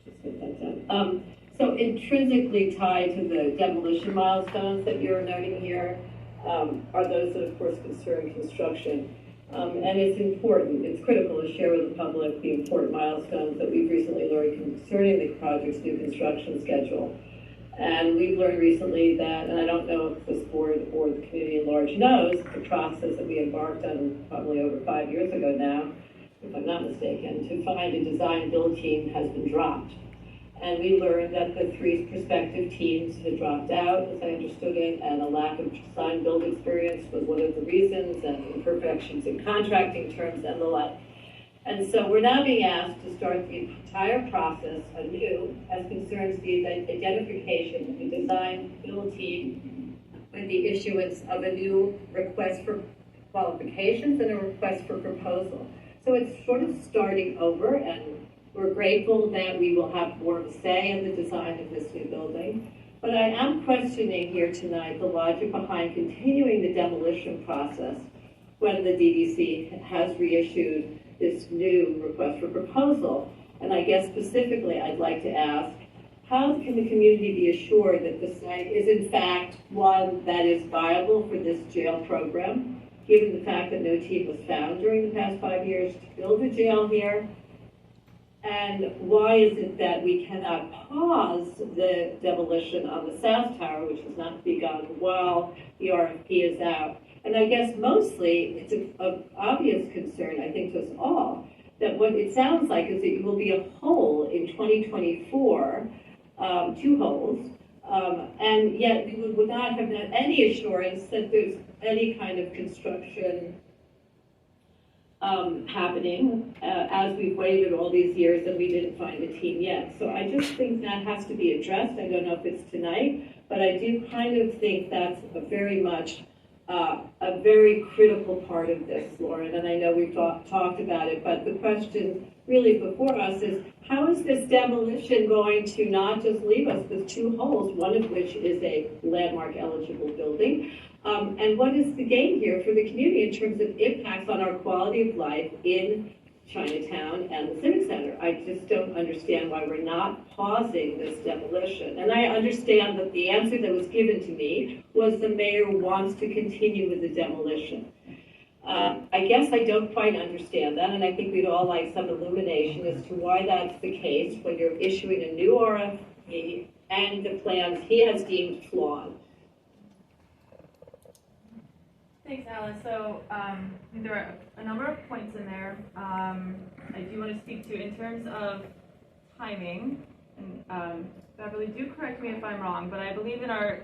Just get that done. So intrinsically tied to the demolition milestones that you're noting here are those that, of course, concern construction. And it's important, it's critical to share with the public the important milestones that we've recently learned concerning the project's new construction schedule. And we've learned recently that, and I don't know if this board or the community at large knows, the process that we embarked on probably over 5 years ago now, if I'm not mistaken, to find a design-build team has been dropped. And we learned that the 3 prospective teams had dropped out, as I understood it, and a lack of design-build experience was one of the reasons, and imperfections in contracting terms and the like. And so we're now being asked to start the entire process anew as concerns the identification of a design-build team with the issuance of a new request for qualifications and a request for proposal. So it's sort of starting over, and we're grateful that we will have more of a say in the design of this new building. But I am questioning here tonight the logic behind continuing the demolition process when the DDC has reissued this new request for proposal. And I guess specifically I'd like to ask, how can the community be assured that the site is in fact one that is viable for this jail program, given the fact that no team was found during the past 5 years to build a jail here? And why is it that we cannot pause the demolition on the South Tower, which has not begun, while the RFP is out? And I guess mostly it's an obvious concern, I think, to us all, that what it sounds like is that it will be a hole in 2024, 2 holes, and yet we would not have any assurance that there's any kind of construction happening as we've waited all these years and we didn't find a team yet. So I just think that has to be addressed. I don't know if it's tonight, but I do kind of think that's a very much a very critical part of this, Lauren, and I know we've talked about it, but the question really before us is, how is this demolition going to not just leave us with two holes, one of which is a landmark eligible building, and what is the gain here for the community in terms of impacts on our quality of life in Chinatown and the Civic Center? I just don't understand why we're not pausing this demolition. And I understand that the answer that was given to me was the mayor wants to continue with the demolition. I guess I don't quite understand that, and I think we'd all like some illumination as to why that's the case when you're issuing a new RFP and the plans he has deemed flawed. Thanks, Alice. So there are a number of points in there. I do want to speak to in terms of timing. And Beverly, do correct me if I'm wrong, but I believe in our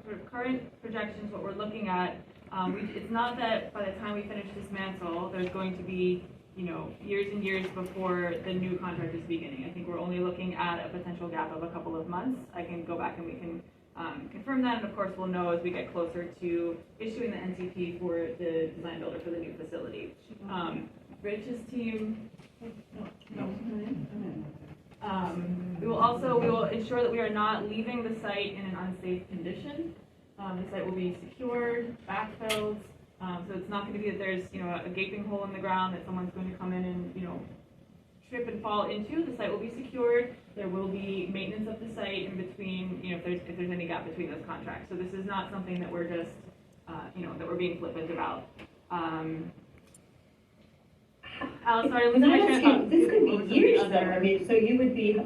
sort of current projections, what we're looking at, it's not that by the time we finish dismantle, there's going to be years and years before the new contract is beginning. I think we're only looking at a potential gap of a couple of months. I can go back and we can confirm that, and of course we'll know as we get closer to issuing the NCP for the design builder for the new facility. Rich's team, we will ensure that we are not leaving the site in an unsafe condition. The site will be secured, backfilled, so it's not going to be that there's a gaping hole in the ground that someone's going to come in and trip and fall into. The site will be secured. There will be maintenance of the site in between, if there's any gap between those contracts. So this is not something that we're just, that we're being flippant about. Alice, sorry, losing my train of thought. This could be years though. I mean, so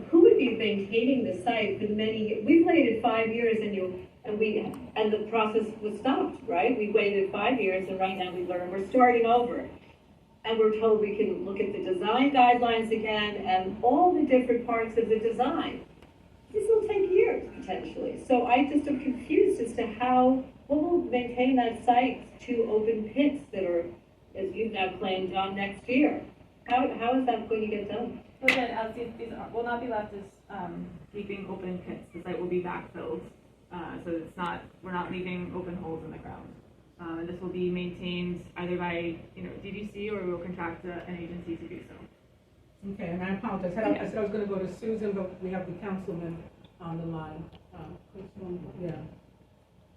who would be maintaining the site for we've waited 5 years and the process was stopped, right? We waited 5 years and right now we're starting over. And we're told we can look at the design guidelines again and all the different parts of the design. This will take years, potentially. So I just am confused as to what will maintain that site to open pits that are, as you've now claimed, on next year. How is that going to get done? So again, these will not be left as gaping open pits. The site will be backfilled. So we're not leaving open holes in the ground. And this will be maintained either by DDC or we will contract an agency to do so. Okay, and I apologize. I said I was going to go to Susan, but we have the councilman on the line. Yeah.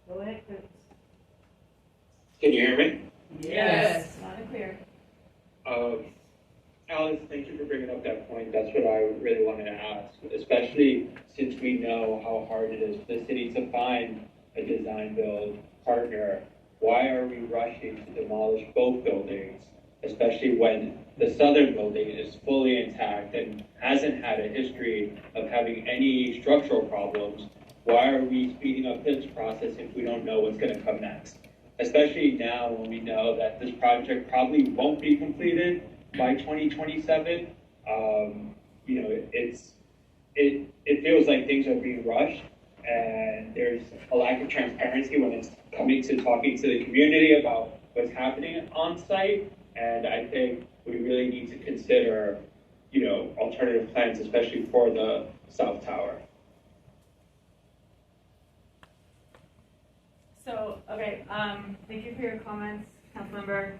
Go ahead, Chris. Can you hear me? Yes. Loud and clear. Alice, thank you for bringing up that point. That's what I really wanted to ask, especially since we know how hard it is for the city to find a design build partner. Why are we rushing to demolish both buildings, especially when the southern building is fully intact and hasn't had a history of having any structural problems? Why are we speeding up this process if we don't know what's going to come next? Especially now when we know that this project probably won't be completed by 2027. It feels like things are being rushed, and there's a lack of transparency when it's coming to talking to the community about what's happening on site. And I think we really need to consider, alternative plans, especially for the South Tower. So, okay, thank you for your comments, Councilmember.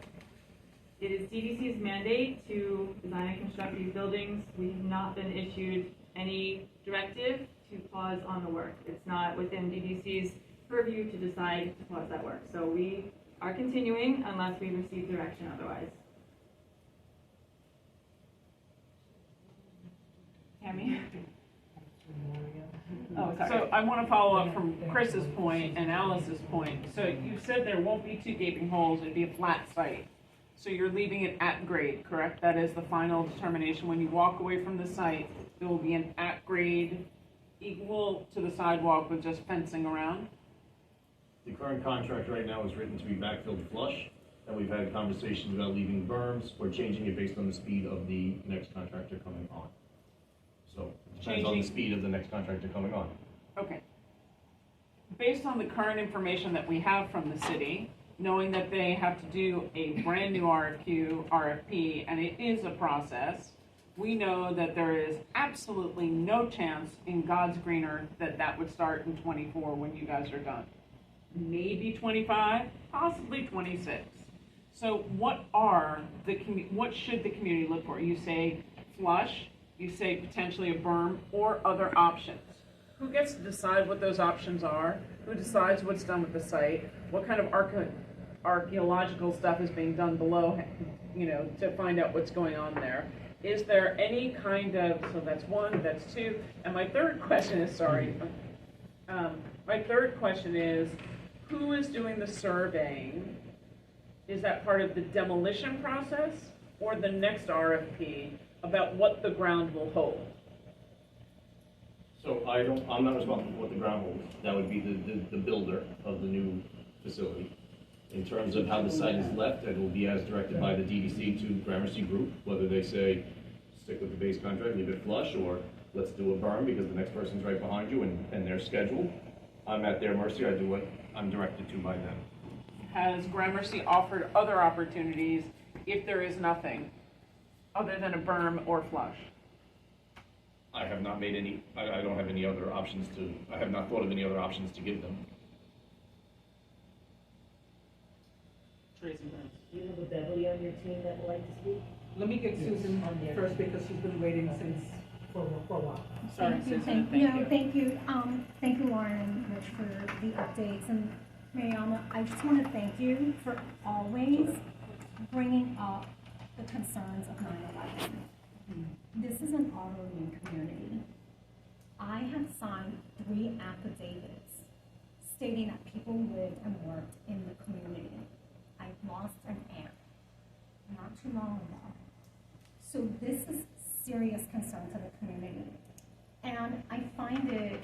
It is DDC's mandate to design and construct these buildings. We have not been issued any directive to pause on the work. It's not within DDC's purview to decide to pause that work. So we are continuing unless we receive direction otherwise. Tammy? Oh, sorry. So I want to follow up from Chris's point and Alice's point. So you said there won't be two gaping holes, it'd be a flat site. So you're leaving it at grade, correct? That is the final determination. When you walk away from the site, there will be an at grade equal to the sidewalk with just fencing around? The current contract right now is written to be backfilled flush, and we've had conversations about leaving berms or changing it based on the speed of the next contractor coming on. So it depends on the speed of the next contractor coming on. Okay. Based on the current information that we have from the city, knowing that they have to do a brand new RFP, and it is a process, we know that there is absolutely no chance in God's green earth that that would start in 24 when you guys are done. maybe 25, possibly 26. So what should the community look for? You say flush, you say potentially a berm, or other options. Who gets to decide what those options are? Who decides what's done with the site? What kind of archaeological stuff is being done below, to find out what's going on there? Is there any kind of, so that's one, that's two, and my third question is, who is doing the surveying? Is that part of the demolition process or the next RFP about what the ground will hold? So I'm not responsible for what the ground holds. That would be the builder of the new facility. In terms of how the site is left, it will be as directed by the DDC to Gramercy Group, whether they say stick with the base contract, leave it flush, or let's do a berm because the next person's right behind you and they're scheduled. I'm at their mercy. I do what I'm directed to by them. Has Gramercy offered other opportunities if there is nothing other than a berm or flush? I have not made any, I don't have any other options I have not thought of any other options to give them. Do you have a Beverly on your team that would like to speak? Let me get Susan first because she's been waiting for a while. Sorry, Susan, thank you. Thank you. Thank you, Lauren and Rich, for the updates. And Mariama, I just want to thank you for always bringing up the concerns of 9/11. This is an autoimmune community. I have signed 3 affidavits stating that people lived and worked in the community. I lost an aunt not too long ago. So this is serious concern to the community. And I find it,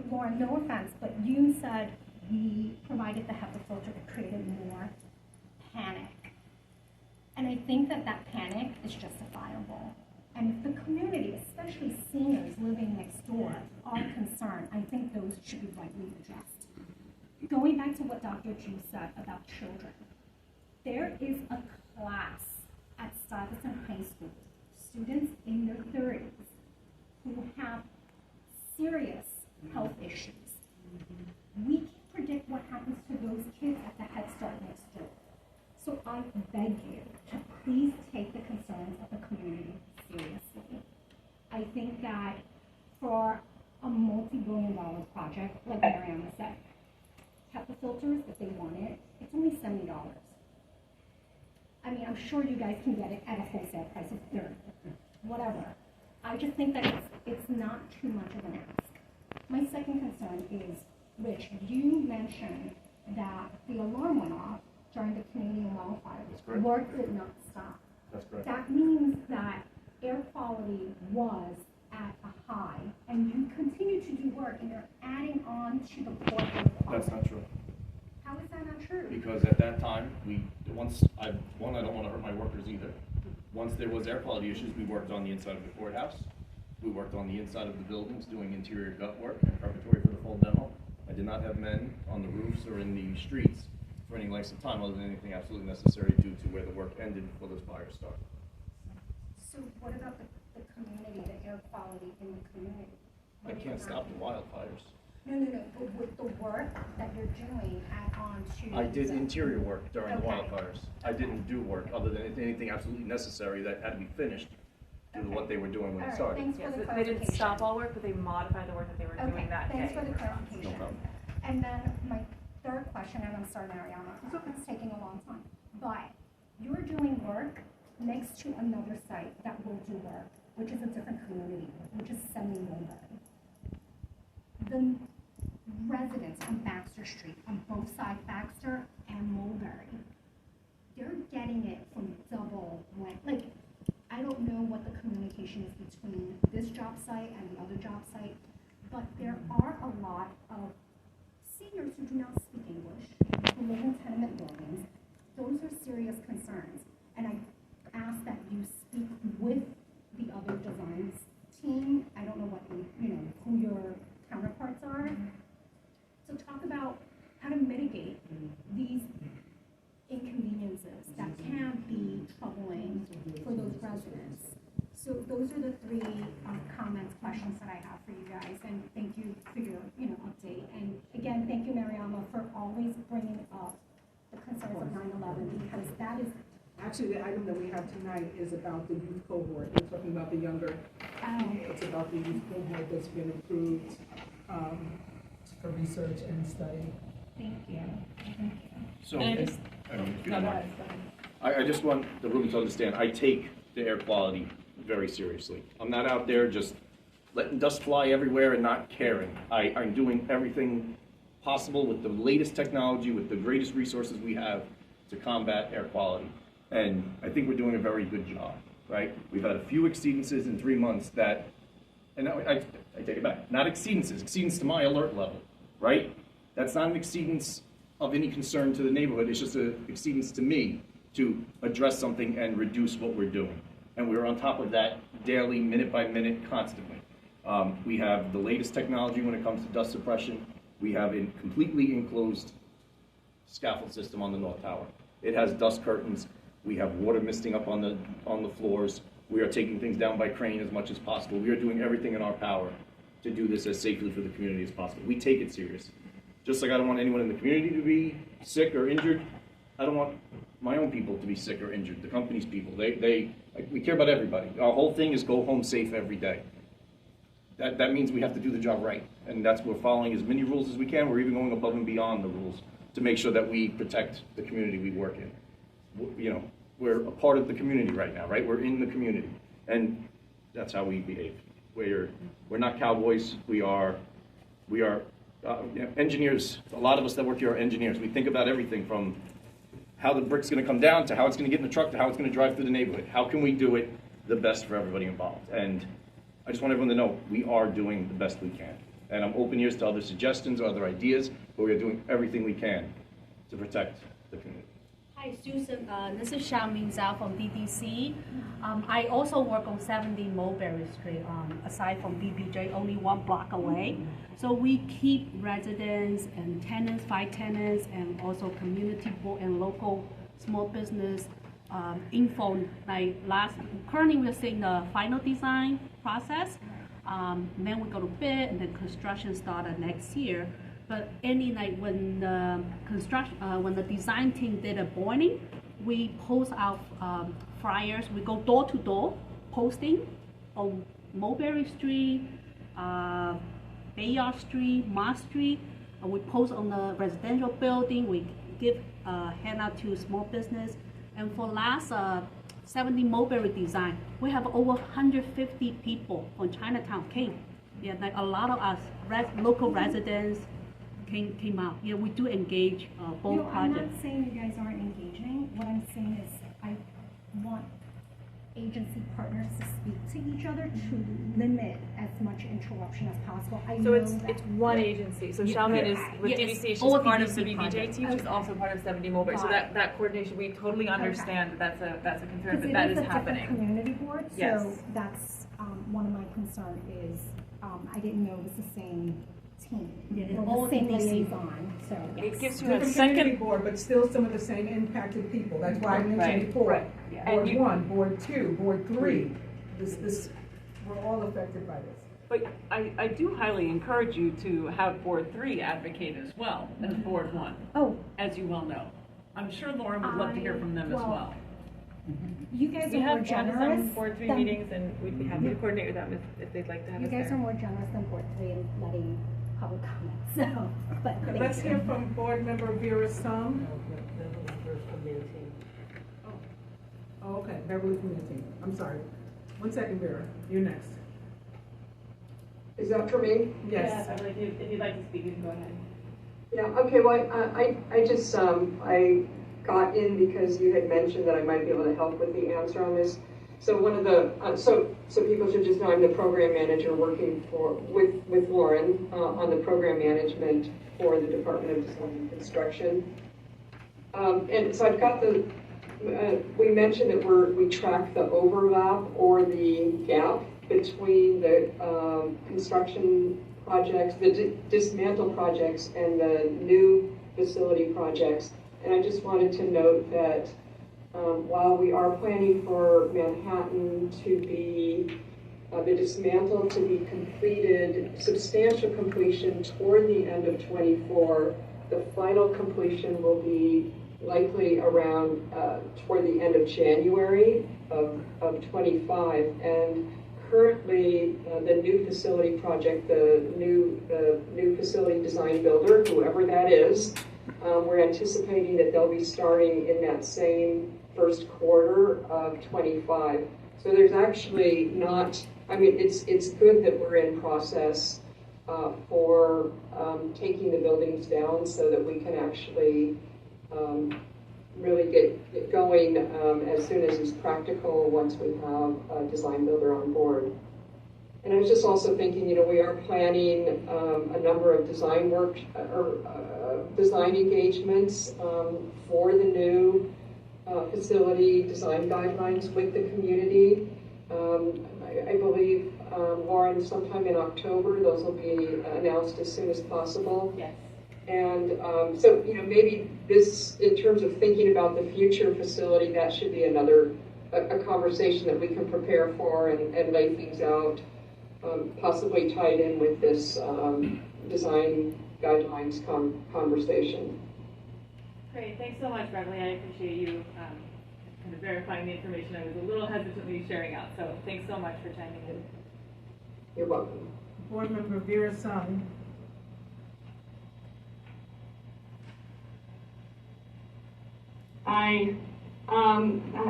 Lauren, no offense, but you said we provided the HEPA filter that created more panic. And I think that panic is justifiable. And if the community, especially seniors living next door, are concerned, I think those should be rightly addressed. Going back to what Dr. Chu said about children, there is a class at Stuyvesant High School, students in their 30s, who have serious health issues. We can't predict what happens to those kids at the Head Start next door. So I beg you to please take the concerns of the community seriously. I think that for a multi-billion-dollar project, like Mariama said, HEPA filters, if they want it, it's only $70. I mean, I'm sure you guys can get it at a wholesale price of $30, whatever. I just think that it's not too much of an ask. My second concern is, Rich, you mentioned that the alarm went off during the Canadian wildfire. That's correct. Work did not stop. That's correct. That means that air quality was at a high, and you continue to do work, and you're adding on to the poor air quality. That's not true. How is that not true? Because at that time, I don't want to hurt my workers either. Once there was air quality issues, we worked on the inside of the courthouse. We worked on the inside of the buildings, doing interior gut work and preparatory for the full demo. I did not have men on the roofs or in the streets for any length of time other than anything absolutely necessary due to where the work ended before those fires started. So what about the community, the air quality in the community? I can't stop the wildfires. No, but with the work that you're doing, add on to. I did interior work during the Okay. wildfires. I didn't do work other than anything absolutely necessary that had to be finished due to what they were doing when All it right, started. thanks for Yes, the they clarification. didn't stop all work, but they modified the work that they were doing that day. Thanks for the clarification. No problem. And then my third question, and I'm sorry, Mariama, it's taking a long time, but you're doing work next to another site that will do work, which is a different community, which is semi-Mulberry. The residents on Baxter Street, on both sides, Baxter and Mulberry, they're getting it from double length. Like, I don't know what the communication is between this job site and the other job site, but there are a lot of seniors who do not speak English, who live in tenement buildings. Those are serious concerns. And I ask that you speak with the other designs team. I don't know what, who your counterparts are. So talk about how to mitigate these inconveniences that can be troubling for those residents. So those are the 3 comments, questions that I have for you guys, and thank you for your, update. And again, thank you, Mariana. for always bringing up the concerns of 9/11, because that is. Actually, the item that we have tonight is about the youth cohort. We're talking about the younger. It's about the youth cohort that's been approved for research and study. Thank you. Thank you. So, And I just- I mean, if you No, don't go mind. ahead, go ahead. I just want the room to understand, I take the air quality very seriously. I'm not out there just letting dust fly everywhere and not caring. I'm doing everything possible with the latest technology, with the greatest resources we have to combat air quality. And I think we're doing a very good job, right? We've had a few exceedances in 3 months that, and I take it back, not exceedance to my alert level, right? That's not an exceedance of any concern to the neighborhood, it's just an exceedance to me to address something and reduce what we're doing. And we're on top of that daily, minute by minute, constantly. We have the latest technology when it comes to dust suppression. We have a completely enclosed scaffold system on the North Tower. It has dust curtains. We have water misting up on the floors. We are taking things down by crane as much as possible. We are doing everything in our power to do this as safely for the community as possible. We take it serious. Just like I don't want anyone in the community to be sick or injured, I don't want my own people to be sick or injured, the company's people. We care about everybody. Our whole thing is go home safe every day. That means we have to do the job right. And that's we're following as many rules as we can. We're even going above and beyond the rules to make sure that we protect the community we work in. You know, we're a part of the community right now, right? We're in the community. And that's how we behave. We're not cowboys. We are engineers. A lot of us that work here are engineers. We think about everything from how the brick's going to come down to how it's going to get in the truck to how it's going to drive through the neighborhood. How can we do it the best for everybody involved? And I just want everyone to know we are doing the best we can. And I'm open ears to other suggestions or other ideas, but we are doing everything we can to protect the community. Hi, Susan. This is Xiaoming Zhao from DDC. I also work on 70 Mulberry Street, aside from BBJ, only 1 block away. So we keep residents and tenants, 5 tenants, and also community board and local small business informed. Currently we're seeing the final design process. Then we go to bid, and then construction started next year. But when the design team did a boarding, we post out flyers. We go door to door posting on Mulberry Street, Bayard Street, Mott Street. We post on the residential building. We give handout to small business. And for last 70 Mulberry design, we have over 150 people from Chinatown came. Yeah, like a lot of us local residents came out. Yeah, we do engage both projects. I'm not saying you guys aren't engaging. What I'm saying is I want agency partners to speak to each other to limit as much interruption as possible. So it's one agency. So Xiaomin is with DVC. She's part of the BBJ team. She's also part of 70 Mulberry. So that coordination, we totally understand that that's a concern, but that is happening. Community board. Yes. So that's one of my concerns is I didn't know it was the same team. Yeah, or all the same DVC. liaison. So It gives you a Different community second. board, but still some of the same impacted people. That's why I mentioned Right, before. right, yeah. And Board you- 1, Board 2, Board 3. We're all affected by this. But I do highly encourage you to have Board 3 advocate as well as Board 1, Oh, as you well know. I'm sure Lauren would love to hear from them as well. you guys We are more have generous. Board 3 than- meetings, and we'd be happy to coordinate with them if they'd like to have You us guys are there. more generous than Board 3 in letting public comment. So, but thank Let's you. hear from Board Member Vera Sum. Oh, okay, Beverly Community. I'm sorry. 1 second, Vera. You're next. Is that for me? Yes. Yeah, if you'd like to speak, you can go ahead. Yeah, okay, well, I just, I got in because you had mentioned that I might be able to help with the answer on this. So one of the, so people should just know I'm the program manager working with Lauren on the program management for the Department of Design and Construction. And so I've got we mentioned that we track the overlap or the gap between the construction projects, the dismantle projects, and the new facility projects. And I just wanted to note that while we are planning for Manhattan to be, the dismantle to be completed, substantial completion toward the end of '24, the final completion will be likely around toward the end of January of 25. And currently, the new facility project, the new facility design builder, whoever that is, we're anticipating that they'll be starting in that same first quarter of 25. So there's actually not, I mean, it's good that we're in process for taking the buildings down so that we can actually really get going as soon as is practical once we have a design builder on board. And I was just also thinking, you know, we are planning a number of design work or design engagements for the new facility design guidelines with the community. I believe, Lauren, sometime in October, those will be announced as soon as possible. Yes. And so, you know, maybe this, in terms of thinking about the future facility, that should be another a conversation that we can prepare for and lay things out, possibly tied in with this design guidelines conversation. Great, thanks so much, Beverly. I appreciate you kind of verifying the information I was a little hesitantly sharing out. So thanks so much for chiming in. You're welcome. Board Member Vera Sung. Hi.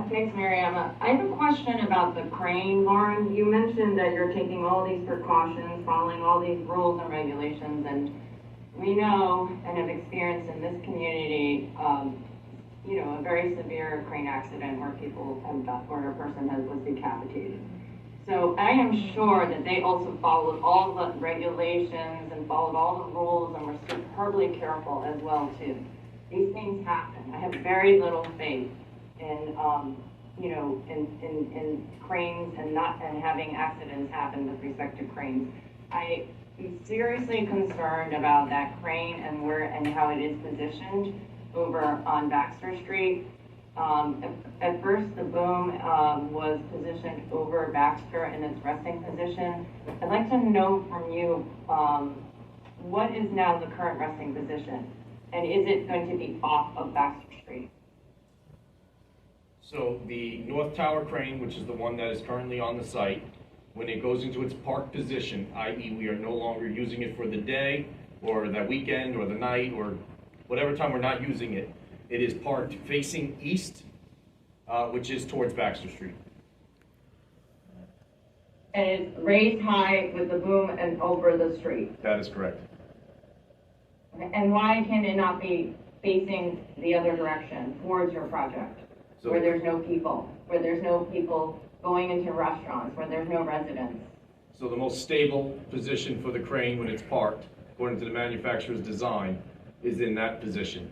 Thanks, Mariama. I have a question about the crane. Lauren, you mentioned that you're taking all these precautions, following all these rules and regulations, and we know and have experienced in this community, you know, a very severe crane accident where people have died, where a person was decapitated. So I am sure that they also followed all the regulations and followed all the rules and were superbly careful as well too. These things happen. I have very little faith in, you know, in cranes and having accidents happen with respect to cranes. I am seriously concerned about that crane and how it is positioned over on Baxter Street. At first, the boom was positioned over Baxter in its resting position. I'd like to know from you what is now the current resting position, and is it going to be off of Baxter Street? So the North Tower crane, which is the one that is currently on the site, when it goes into its park position, i.e. we are no longer using it for the day or that weekend or the night or whatever time we're not using it, it is parked facing east, which is towards Baxter Street. And it's raised high with the boom and over the street. That is correct. Okay. And why can it not be facing the other direction, towards your project, where there's no people, going into restaurants, where there's no residents? So the most stable position for the crane when it's parked, according to the manufacturer's design, is in that position.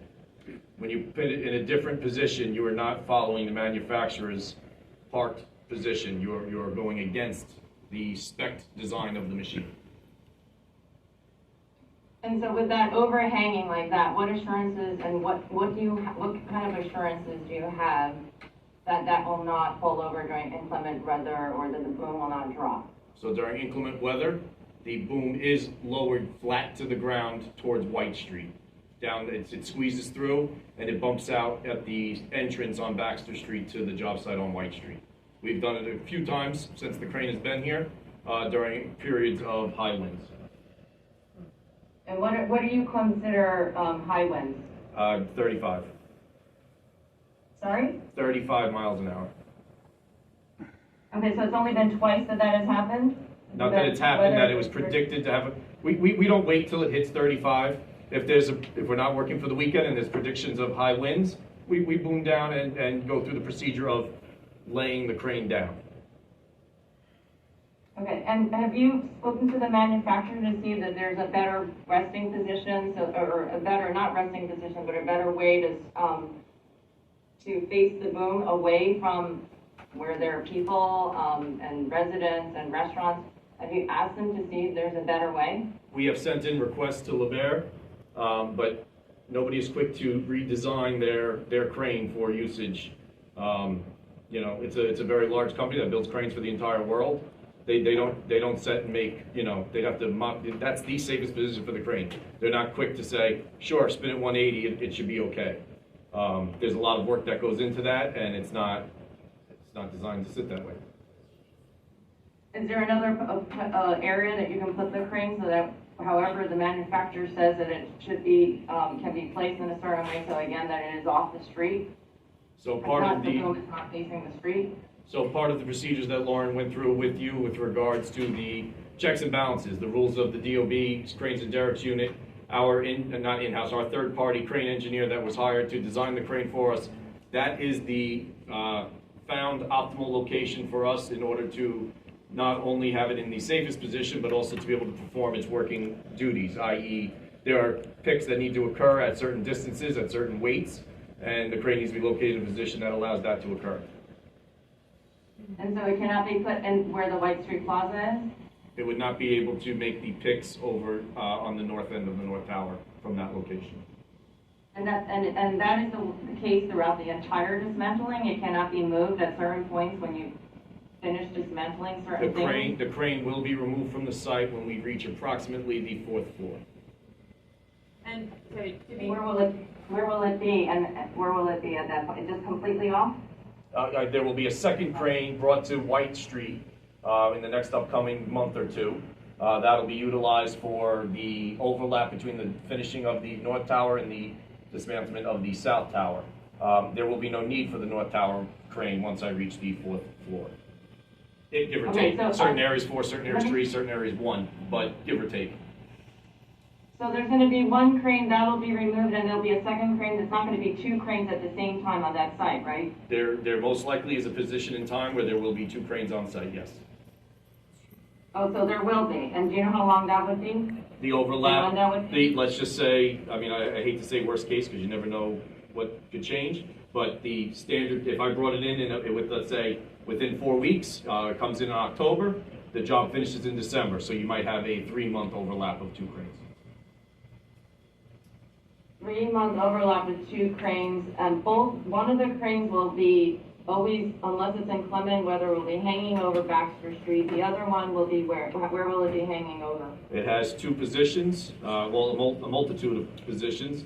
When you put it in a different position, you are not following the manufacturer's parked position. You're going against the spec design of the machine. And so with that overhanging like that, what assurances and what kind of assurances do you have that that will not fall over during inclement weather or that the boom will not drop? So during inclement weather, the boom is lowered flat to the ground towards White Street. It squeezes through and it bumps out at the entrance on Baxter Street to the job site on White Street. We've done it a few times since the crane has been here during periods of high winds. And what do you consider high winds? 35. Sorry? 35 miles an hour. Okay, so it's only been twice that has happened? Not that it's happened, that it was predicted to have. We don't wait till it hits 35. If we're not working for the weekend and there's predictions of high winds, we boom down and go through the procedure of laying the crane down. Okay, and have you spoken to the manufacturer to see that there's a better resting position, or a better, not resting position, but a better way to face the boom away from where there are people and residents and restaurants? Have you asked them to see if there's a better way? We have sent in requests to LeBaire, but nobody is quick to redesign their crane for usage. You know, it's a very large company that builds cranes for the entire world. They don't set and make, you know, they'd have to mop, that's the safest position for the crane. They're not quick to say, sure, spin it 180, it should be okay. There's a lot of work that goes into that, and it's not designed to sit that way. Is there another area that you can put the crane so that however the manufacturer says that it should be, can be placed in a certain way, so again, that it is off the street? So part of the boom is not facing the street? So part of the procedures that Lauren went through with you with regards to the checks and balances, the rules of the DOB, Cranes and Derricks unit, our not in-house, our third-party crane engineer that was hired to design the crane for us, that is the found optimal location for us in order to not only have it in the safest position, but also to be able to perform its working duties, i.e. there are picks that need to occur at certain distances, at certain weights, and the crane needs to be located in a position that allows that to occur. And so it cannot be put in where the White Street Plaza is? It would not be able to make the picks over on the north end of the North Tower from that location. And that is the case throughout the entire dismantling? It cannot be moved at certain points when you finish dismantling certain things? The crane will be removed from the site when we reach approximately the 4th floor. And sorry, where will it be, and where will it be at that point? Just completely off? There will be a second crane brought to White Street in the next upcoming month or two. That'll be utilized for the overlap between the finishing of the North Tower and the dismantlement of the South Tower. There will be no need for the North Tower crane once I reach the 4th floor. Give or take. So certain areas 4, certain areas 3, certain areas 1, but give or take. So there's going to be one crane that will be removed, and there'll be a second crane. There's not going to be two cranes at the same time on that site, right? There most likely is a position in time where there will be 2 cranes on site, yes. Oh, so there will be. And do you know how long that would be? The overlap, let's just say, I mean, I hate to say worst case because you never know what could change, but the standard, if I brought it in and with, let's say, within 4 weeks, it comes in October, the job finishes in December, so you might have a 3-month overlap of 2 cranes. 3-month overlap with 2 cranes, and one of the cranes will be always, unless it's inclement weather, will be hanging over Baxter Street. The other one will be where will it be hanging over? It has 2 positions, well, a multitude of positions.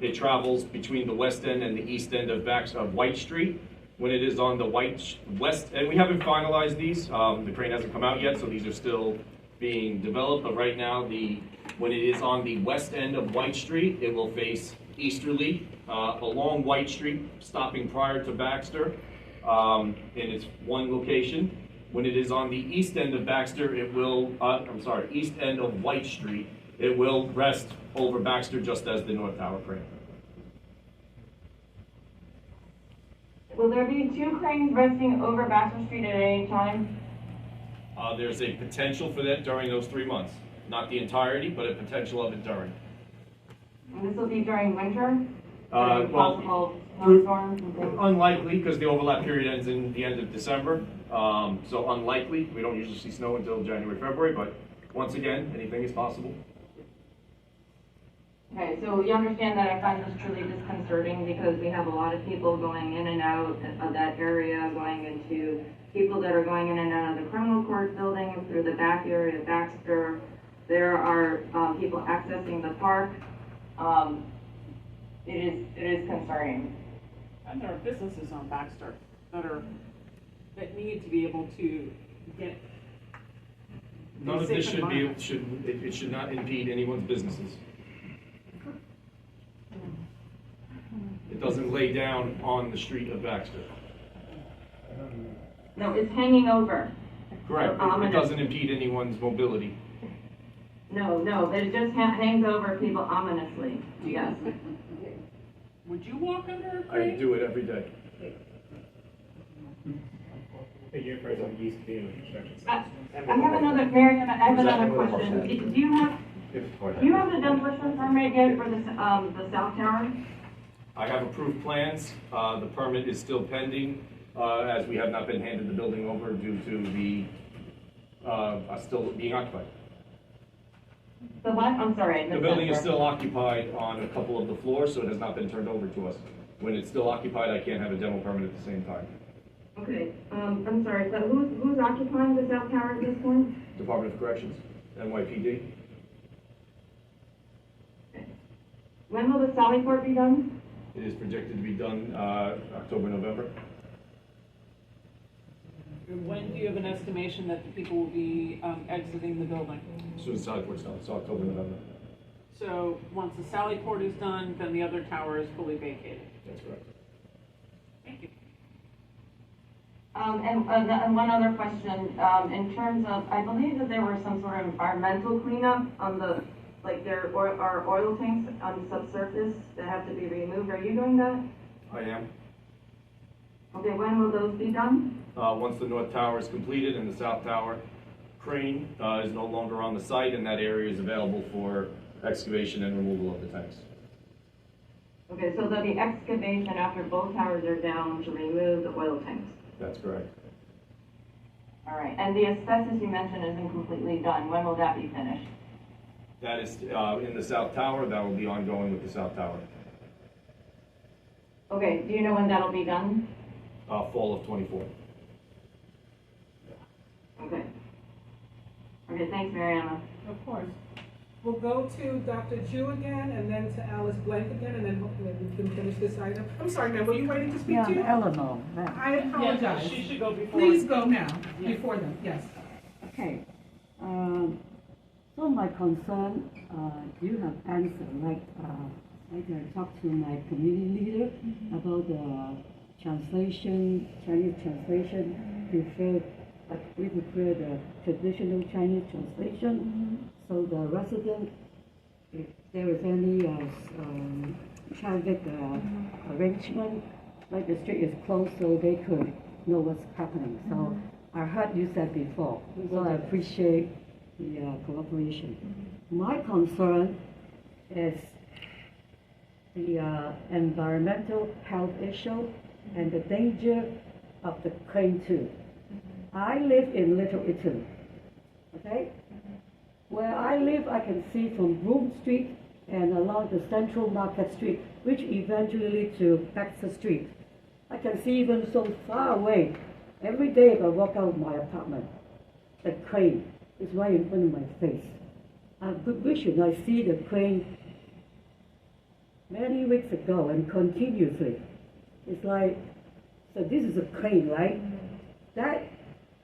It travels between the west end and the east end of White Street. When it is on the west, and we haven't finalized these, the crane hasn't come out yet, so these are still being developed, but right now, when it is on the west end of White Street, it will face easterly along White Street, stopping prior to Baxter in its one location. When it is on the east end of Baxter, it will, east end of White Street, it will rest over Baxter just as the North Tower crane. Will there be 2 cranes resting over Baxter Street at any time? There's a potential for that during those 3 months. Not the entirety, but a potential of it during. And this will be during winter? Well, unlikely, because the overlap period ends in the end of December. So unlikely. We don't usually see snow until January, February, but once again, anything is possible. Okay, so you understand that I find this truly disconcerting because we have a lot of people going in and out of that area, people that are going in and out of the criminal court building through the back area of Baxter. There are people accessing the park. It is concerning. And there are businesses on Baxter that need to be able to get. None of this should not impede anyone's businesses. It doesn't lay down on the street of Baxter. No, it's hanging over. Correct. It doesn't impede anyone's mobility. No, but it just hangs over people ominously. Yes. Would you walk under a crane? I do it every day. You're present used to be in the construction I have another, Marion, I have another question. Do you have the demolition permit yet for the South Tower? I have approved plans. The permit is still pending, as we have not been handed the building over due to the still being occupied. The what? I'm sorry. The building is still occupied on a couple of the floors, so it has not been turned over to us. When it's still occupied, I can't have a demo permit at the same time. Okay, I'm sorry, but who's occupying the South Tower at this point? Department of Corrections, NYPD. When will the Sally Port be done? It is predicted to be done October, November. When do you have an estimation that the people will be exiting the building? As soon as Sally Port's done, so October, November. So once the Sally Port is done, then the other tower is fully vacated. That's correct. Thank you. And one other question, in terms of, I believe that there were some sort of environmental cleanup on the, like there are oil tanks on the subsurface that have to be removed. Are you doing that? I am. Okay, when will those be done? Once the North Tower is completed and the South Tower crane is no longer on the site, and that area is available for excavation and removal of the tanks. Okay, so there'll be excavation after both towers are down to remove the oil tanks. That's correct. All right, and the asbestos you mentioned isn't completely done. When will that be finished? That is in the South Tower. That will be ongoing with the South Tower. Okay, do you know when that'll be done? Fall of 24. Okay. Okay, thanks, Mariana. Of course. We'll go to Dr. Ju again, and then to Alice Blank again, and then hopefully we can finish this item. I'm sorry, ma'am, were you waiting to speak Yeah, to? Eleanor. I apologize. Yeah, she should go before. Please go now, Yeah. before them, yes. Okay. So my concern, you have answered, like I talked to my community leader about the translation, Chinese translation, we prefer the traditional Chinese translation. So the resident, if there is any traffic arrangement, like the street is closed, so they could know what's happening. So I heard you said before, so I appreciate the cooperation. My concern is the environmental health issue and the danger of the crane too. I live in Little Italy, okay? Where I live, I can see from Broome Street and along the Central Market Street, which eventually lead to Baxter Street. I can see even so far away. Every day if I walk out of my apartment, the crane is right in front of my face. I have good vision. I see the crane many weeks ago and continuously. It's like, so this is a crane, right?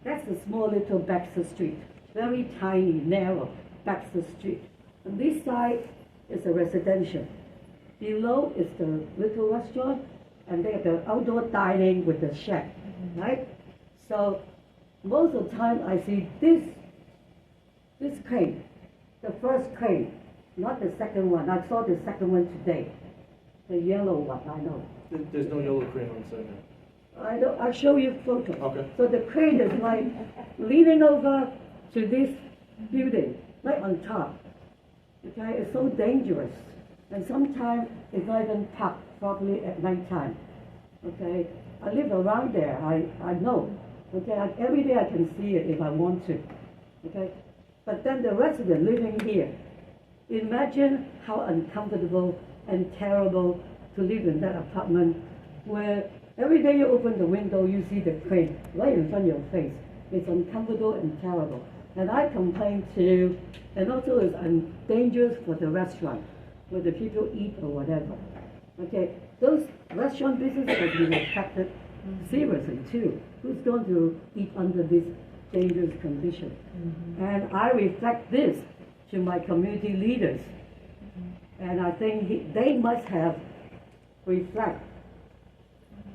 That's a small little Baxter Street, very tiny, narrow Baxter Street. On this side is a residential. Below is the little restaurant, and they have the outdoor dining with the shed, right? So most of the time I see this crane, the first crane, not the second one. I saw the second one today, the yellow one, I know. There's no yellow crane on site now. I'll show you a photo. Okay. So the crane is like leaning over to this building, right on top. Okay, it's so dangerous. And sometimes it's not even parked properly at night time. Okay, I live around there, I know. Okay, every day I can see it if I want to. Okay, but then the resident living here, imagine how uncomfortable and terrible to live in that apartment where every day you open the window, you see the crane right in front of your face. It's uncomfortable and terrible. And I complain too, and also it's dangerous for the restaurant, where the people eat or whatever. Okay, those restaurant businesses have been affected seriously too. Who's going to eat under this dangerous condition? And I reflect this to my community leaders. And I think they must have reflect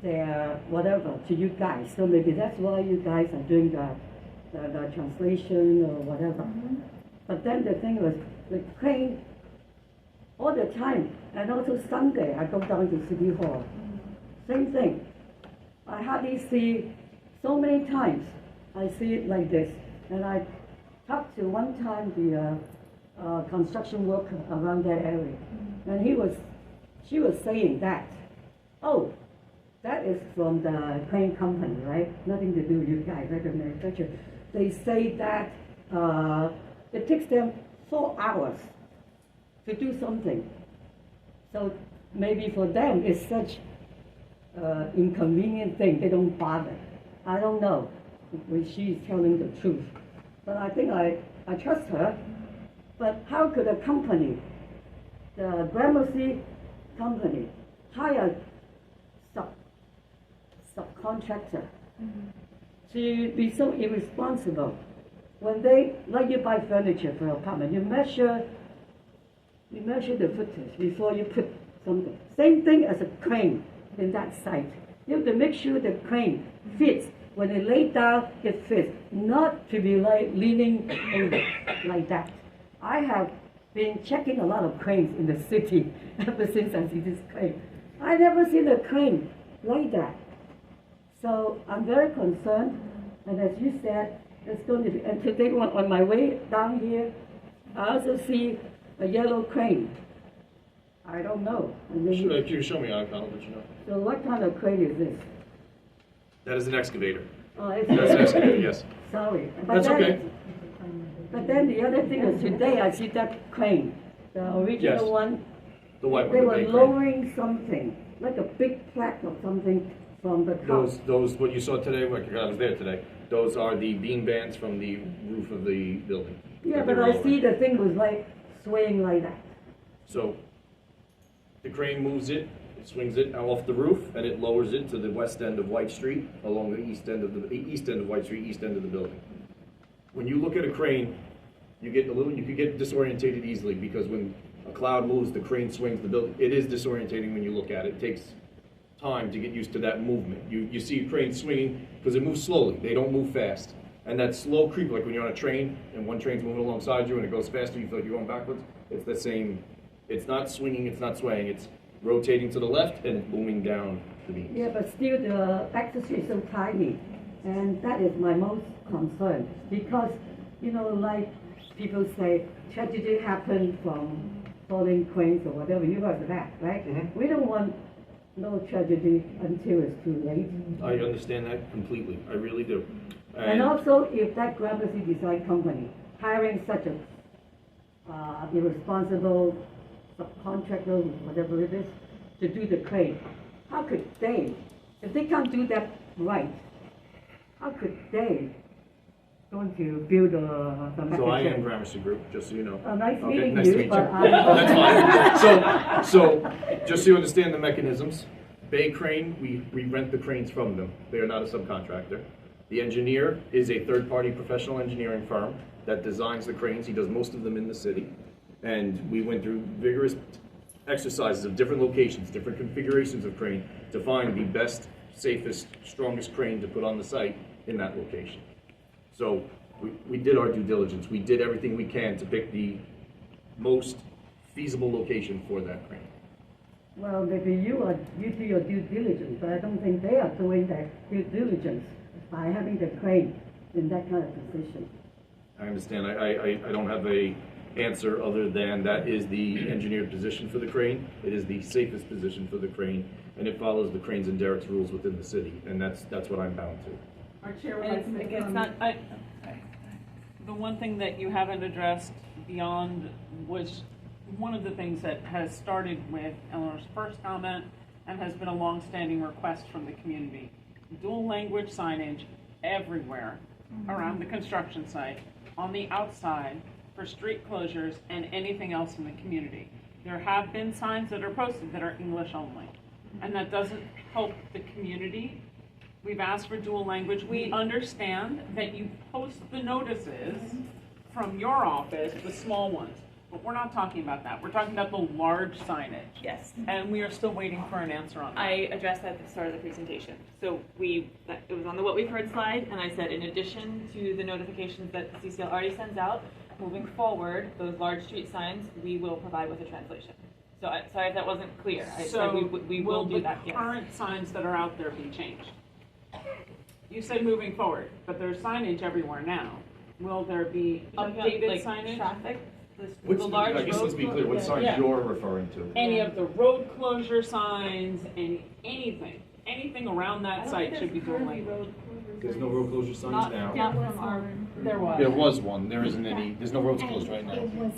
their whatever to you guys. So maybe that's why you guys are doing the translation or whatever. But then the thing was, the crane all the time, and also Sunday I go down to City Hall. Same thing. I hardly see, so many times I see it like this. And I talked to one time the construction worker around that area, and she was saying that, oh, that is from the crane company, right? Nothing to do with you guys, right? The manufacturer. They say that it takes them 4 hours to do something. So maybe for them it's such inconvenient thing, they don't bother. I don't know if she's telling the truth. But I think I trust her. But how could a company, the Gramercy company, hire subcontractor to be so irresponsible? When they, like you buy furniture for your apartment, you measure the footage before you put something. Same thing as a crane in that site. You have to make sure the crane fits. When it lay down, it fits. Not to be like leaning over like that. I have been checking a lot of cranes in the city ever since I see this crane. I never seen a crane like that. So I'm very concerned. And as you said, it's going to be, and today on my way down here, I also see a yellow crane. I don't know. If you show me, I'll let you know. So what kind of crane is this? That is an excavator. Oh, it's That's an excavator, yes. Sorry. That's okay. But then the other thing is today I see that crane, the original Yes. one. The white one, They the were big crane. lowering something, like a big plaque or something from the top. Those, what you saw today, like I was there today, those are the beam bands from the roof of the building. Yeah, that but they're I see lowering. the thing was like swaying like that. So, the crane moves it, swings it off the roof, and it lowers it to the west end of White Street, along the east end of White Street, east end of the building. When you look at a crane, you could get disorientated easily, because when a cloud moves, the crane swings the building. It is disorientating when you look at it. It takes time to get used to that movement. You see a crane swinging because it moves slowly. They don't move fast. And that slow creep, like when you're on a train and one train's moving alongside you and it goes faster, you feel like you're going backwards. It's the same. It's not swinging, it's not swaying. It's rotating to the left and booming down the beams. Yeah, but still the access is so tiny. And that is my most concern. Because, like people say, tragedy happened from falling cranes or whatever. You heard that, right? Mm-hmm. We don't want no tragedy until it's too late. I understand that completely. I really do. And also, if that Gramercy design company hiring such a irresponsible subcontractor, whatever it is, to do the crane, how could they, if they can't do that right, how could they going to build the So I am Gramercy Group, just so you know. Nice Okay, meeting nice you, to meet you. but That's fine. So just so you understand the mechanisms, Bay Crane, we rent the cranes from them. They are not a subcontractor. The engineer is a third-party professional engineering firm that designs the cranes. He does most of them in the city. And we went through vigorous exercises of different locations, different configurations of crane to find the best, safest, strongest crane to put on the site in that location. So we did our due diligence. We did everything we can to pick the most feasible location for that crane. well, maybe you do your due diligence, but I don't think they are doing their due diligence by having the crane in that kind of position. I understand. I don't have a answer other than that is the engineered position for the crane. It is the safest position for the crane, and it follows the cranes and derricks rules within the city, and that's what I'm bound to. Our chair would like to make It's not, the one thing that you haven't addressed beyond was one of the things that has started with Eleanor's first comment and has been a long-standing request from the community. Dual language signage everywhere around the construction site, on the outside, for street closures and anything else in the community. There have been signs that are posted that are English only, and that doesn't help the community. We've asked for dual language. We understand that you post the notices from your office, the small ones, but we're not talking about that. We're talking about the large signage. Yes. And we are still waiting for an answer on that. I addressed that at the start of the presentation. So it was on the what we've heard slide, and I said in addition to the notifications that the CCL already sends out, moving forward, those large street signs, we will provide with a translation. So sorry if that wasn't clear. I said we will do that, the yes. current signs that are out there be changed? You said moving forward, but there's signage everywhere now. Will there be updated like signage? Traffic? Which, The large I guess let's be clear, what signs Yeah. you're referring to? Any of the road closure signs, anything around that site should be dual language. There's no road closure signs now. Not from our, there was. There was one. There isn't any. There's no roads closed right now. It was,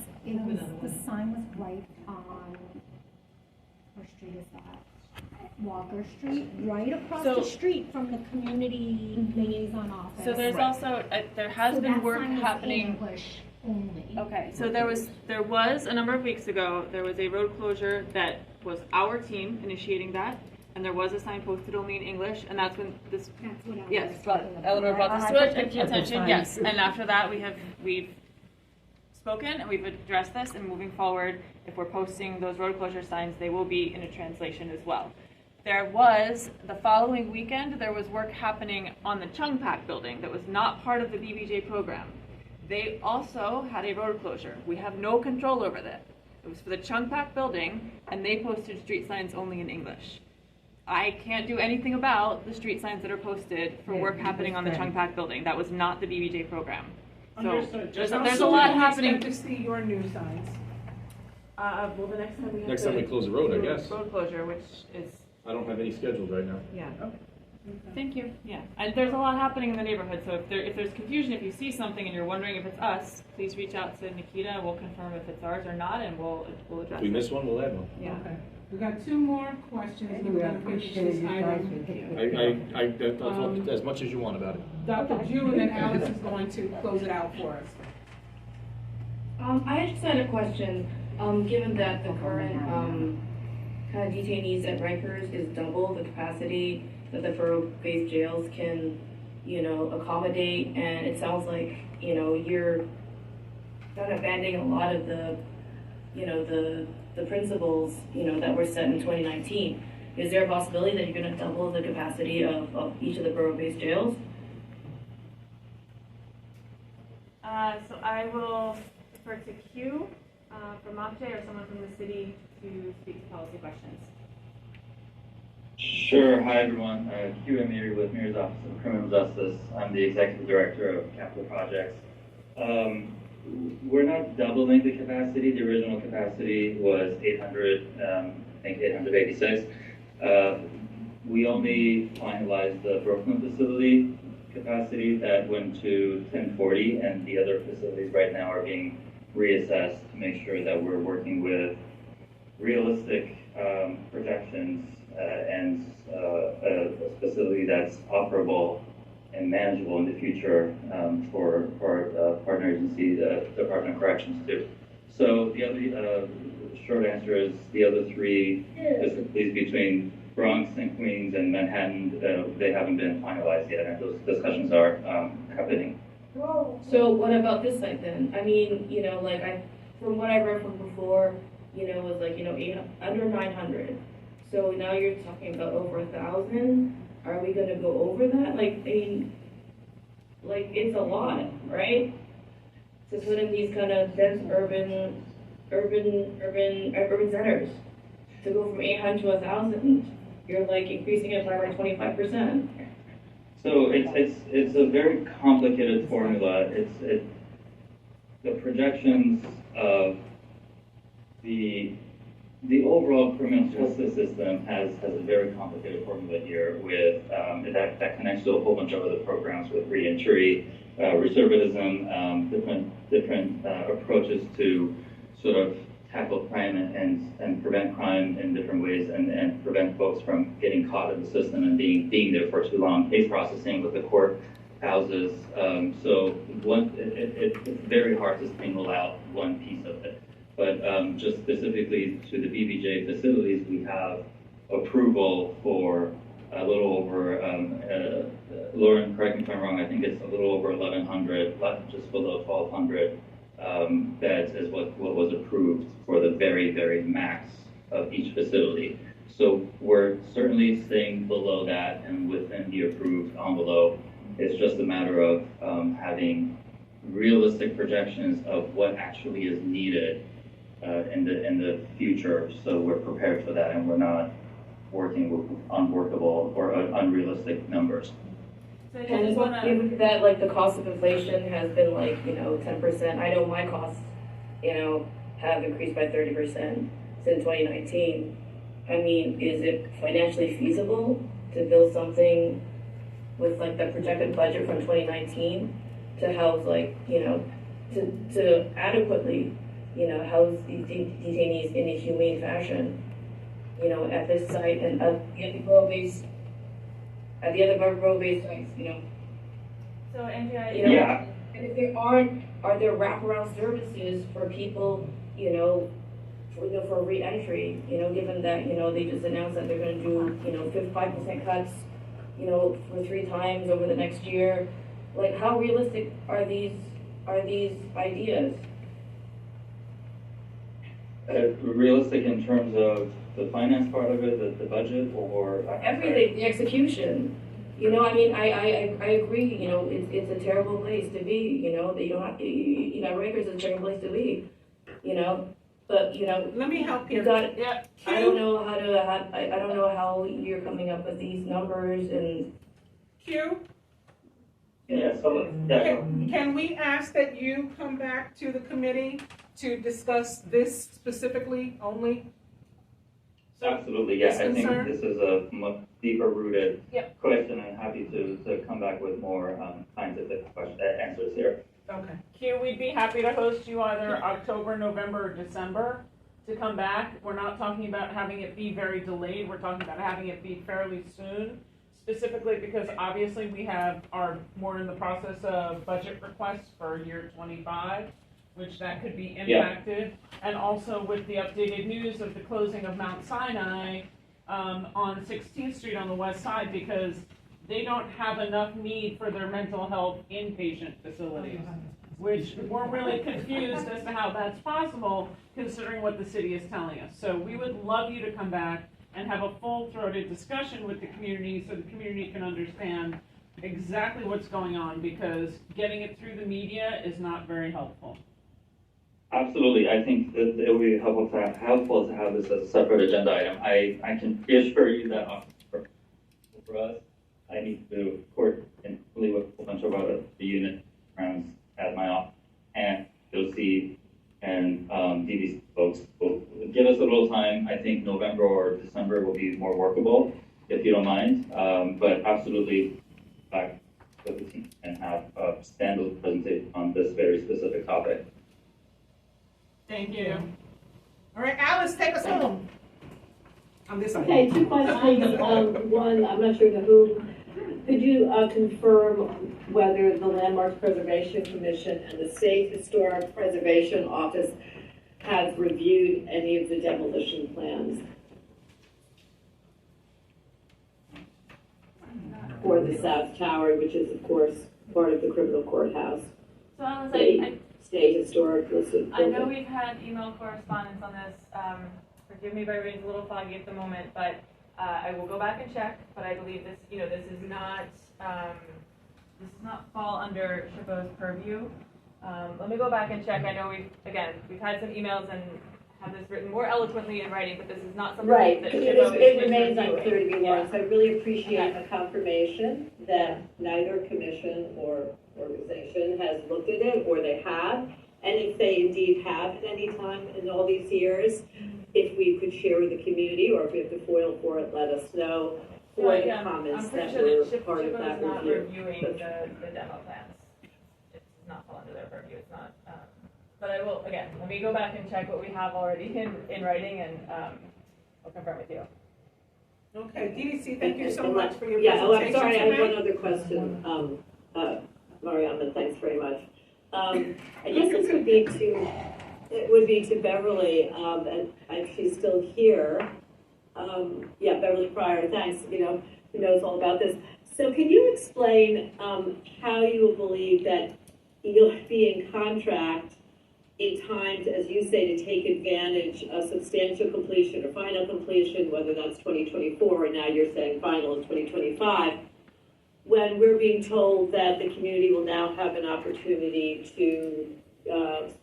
the sign was right on, what street is that? Walker Street, right across So- the street from the community liaison office. So there's also, there has So been that work sign is happening. English only. Okay, so there was a number of weeks ago, there was a road closure that was our team initiating that, and there was a sign posted only in English, and that's when this. That's what I was Yes, talking about. Eleanor brought this I to took our pictures of the attention, sign. yes, and after that, we've spoken and we've addressed this, and moving forward, if we're posting those road closure signs, they will be in a translation as well. There was, the following weekend, there was work happening on the Chung Pak building that was not part of the BBJ program. They also had a road closure. We have no control over that. It was for the Chung Pak building, and they posted street signs only in English. I can't do anything about the street signs that are posted for work happening on the Chung Pak building. That was not the BBJ program. So Understood. there's How a soon lot can we happening. expect to see your new signs? Well, the next time we have Next time we close the road, I guess. Road closure, which is, I don't have any scheduled right now. yeah. Thank you. Yeah, and there's a lot happening in the neighborhood. So if there's confusion, if you see something and you're wondering if it's us, please reach out to Nikita. We'll confirm if it's ours or not, and we'll address If we it. miss one, we'll add one. Yeah. Okay. We got two more questions. and we're gonna finish this item. I'll talk as much as you want about it. Dr. Jew, and then Alice is going to close it out for us. I just had a question. Given that the current kind of detainees at Rikers is double the capacity that the borough-based jails can, accommodate, and it sounds like, you're kind of abandoning a lot of the, the principles, that were set in 2019. Is there a possibility that you're going to double the capacity of each of the borough-based jails? So I will defer to Q from Mokje or someone from the city to speak to policy questions. Sure. Hi, everyone. Q. Amiri with Mayor's Office of Criminal Justice. I'm the Executive Director of Capital Projects. We're not doubling the capacity. The original capacity was 800, I think 886. We only finalized the Brooklyn facility capacity that went to 1040, and the other facilities right now are being reassessed to make sure that we're working with realistic projections and a facility that's operable and manageable in the future for our partner agency, the Department of Corrections, too. So the other short answer is the other three facilities between Bronx and Queens and Manhattan, they haven't been finalized yet, and those discussions are happening. So what about this site then? I mean, from what I read from before, it was like, under 900. So now you're talking about over 1,000. Are we gonna go over that? It's a lot, right? To put in these kind of dense urban centers. To go from 800 to 1,000, you're increasing it by 25%. So it's a very complicated formula. The projections of the overall criminal justice system has a very complicated formula here with that connects to a whole bunch of other programs with reentry, recidivism, different approaches to sort of tackle crime and prevent crime in different ways and prevent folks from getting caught in the system and being there for too long. Case processing with the court houses. So it's very hard to single out one piece of it. But just specifically to the BBJ facilities, we have approval for a little over, Lauren, correct me if I'm wrong, I think it's a little over 1,100, just below 1,200 beds is what was approved for the very, very max of each facility. So we're certainly staying below that and within the approved envelope. It's just a matter of having realistic projections of what actually is needed in the future, so we're prepared for that and we're not working with unworkable or unrealistic numbers. So And given that the cost of inflation has been 10%, I know my costs, have increased by 30% since 2019. I mean, is it financially feasible to build something with the projected budget from 2019 to house to adequately house these detainees in a humane fashion? you know, at this site and at the other borough-based, borough-based sites, you know. So Angie, You know, and if there aren't, are there wraparound services for people, you know, for re-entry, you know, given that, you know, they just announced that they're gonna do, you know, 5% cuts, you know, for 3 times over the next year. Like, how realistic are these ideas? Realistic in terms of the finance part of it, the budget, or? Everything, the execution. You know, I mean, I agree, you know, it's a terrible place to be, you know, that you don't have, you know, Rikers is a terrible place to be, you know, but, you know. Let me help you. You got, I don't know I don't know how you're coming up with these numbers and. Q? Yeah, Can we ask that you come back to the committee to discuss this specifically only? Absolutely, yeah. I think this is a much deeper rooted question, and happy to come back with more scientific answers here. Okay. Q, we'd be happy to host you either October, November, or December to come back. We're not talking about having it be very delayed. We're talking about having it be fairly soon, specifically because obviously we're in the process of budget requests for year 25. Which that could be impacted, and also with the updated news of the closing of Mount Sinai on 16th Street on the west side, because they don't have enough need for their mental health inpatient facilities, which we're really confused as to how that's possible, considering what the city is telling us. So we would love you to come back and have a full-throated discussion with the community so the community can understand exactly what's going on, because getting it through the media is not very helpful. Absolutely, I think that it would be helpful to have this as a separate agenda item. I can reassure you that for us, I need to court and fully with a bunch of other unit rounds at my office, and you'll see, and DVC folks will give us a little time. I think November or December will be more workable, if you don't mind. But absolutely, back to the team and have a standard presentation on this very specific topic. Thank you. All right, Alice, take us home. On this side. Okay, 2 questions. One, I'm not sure to whom. Could you confirm whether the Landmarks Preservation Commission and the State Historic Preservation Office have reviewed any of the demolition plans for the South Tower, which is, of course, part of the criminal courthouse? So Alice, State Historic listed. I know we've had email correspondence on this. Forgive me if my brain's a little foggy at the moment, but I will go back and check. But I believe this, you know, this does not fall under Chabot's purview. Let me go back and check. I know we've had some emails and have this written more eloquently in writing, but this is not something that Chabot it remains unclear to me, Lauren. So I really appreciate the confirmation that neither commission or organization has looked at it, or they have, and if they indeed have at any time in all these years, if we could share with the community, or if we have to foil for it, let us know for the comments that were part of that review. I'm not reviewing the demo plans. It does not fall under their purview. It's not. But I will, again, let me go back and check what we have already in writing, and I'll confirm with you. Okay, DDC, thank you so much for your presentation. presentation. I'm sorry, tonight. I have one other question. Mariama, thanks very much. I guess this would be to Beverly, and she's still here. Beverly Pryor, thanks, you know, who knows all about this. So can you explain how you believe that you'll be in contract in time to, as you say, to take advantage of substantial completion or final completion, whether that's 2024 or now you're saying final is 2025, when we're being told that the community will now have an opportunity to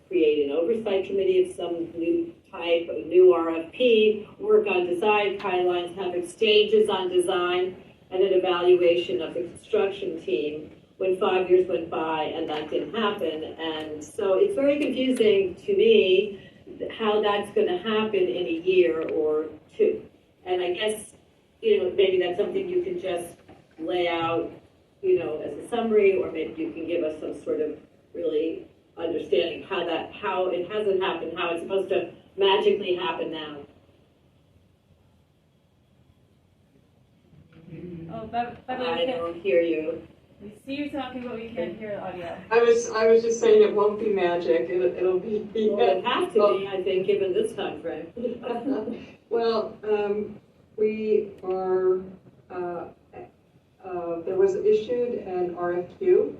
create an oversight committee of some new type, a new RFP, work on design guidelines, have exchanges on design, and an evaluation of the construction team, when 5 years went by and that didn't happen. And so it's very confusing to me how that's going to happen in a year or two. And I guess, you know, maybe that's something you can just lay out, you know, as a summary, or maybe you can give us some sort of really understanding how it hasn't happened, how it's supposed to magically happen now. Oh, Beverly, I don't hear you. we see you talking, but we can't hear the audio. I was just saying it won't be magic, it'll be. Well, it has to be, I think, given this time frame. Well, we are, there was issued an RFQ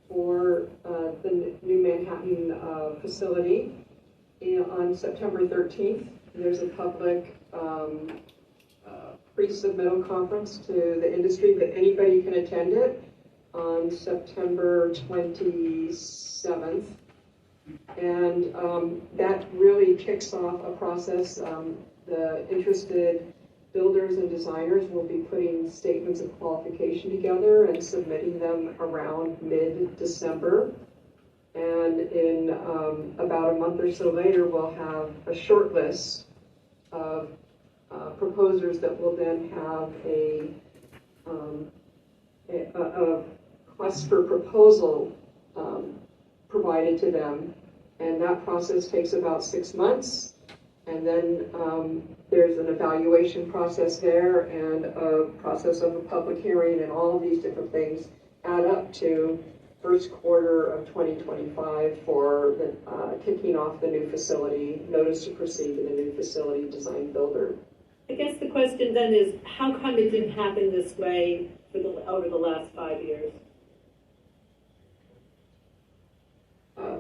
for the new Manhattan facility on September 13th. There's a public pre-submittal conference to the industry, but anybody can attend it on September 27th. And that really kicks off a process. The interested builders and designers will be putting statements of qualification together and submitting them around mid-December. And in about a month or so later, we'll have a short list of proposers that will then have a request for proposal provided to them. And that process takes about 6 months. And then there's an evaluation process there and a process of a public hearing, and all of these different things add up to first quarter of 2025 for the kicking off the new facility, notice to proceed to the new facility design builder. I guess the question then is, how come it didn't happen this way over the last 5 years?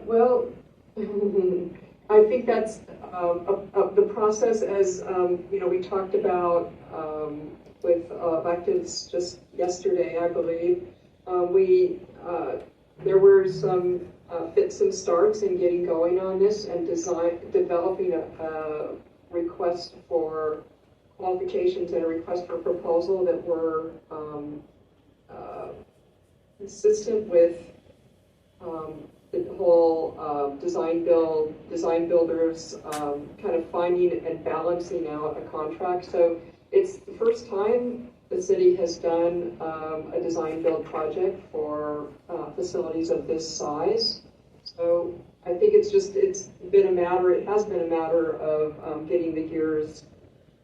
Well, I think that's the process, as you know, we talked about with electeds just yesterday, I believe. There were some fits and starts in getting going on this and developing a request for qualifications and a request for proposal that were consistent with the whole design builders kind of finding and balancing out a contract. So it's the first time the city has done a design build project for facilities of this size. So I think it has been a matter of getting the gears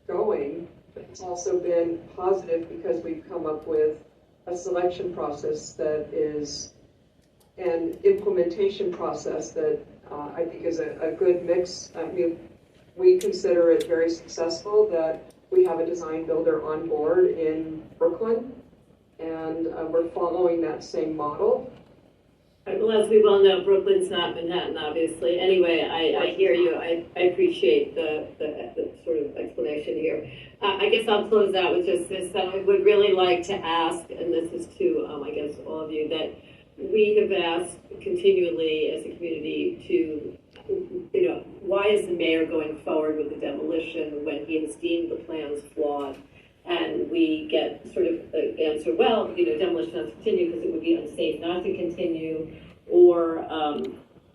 going, but it's also been positive because we've come up with a selection process that is an implementation process that I think is a good mix. I mean, we consider it very successful that we have a design builder on board in Brooklyn, and we're following that same model. Well, as we well know, Brooklyn's not Manhattan, obviously. Anyway, I hear you. I appreciate the sort of explanation here. I guess I'll close out with just this. I would really like to ask, and this is to, I guess, all of you, that we have asked continually as a community to, you know, why is the mayor going forward with the demolition when he has deemed the plans flawed? And we get sort of an answer, well, you know, demolition has to continue because it would be unsafe not to continue, or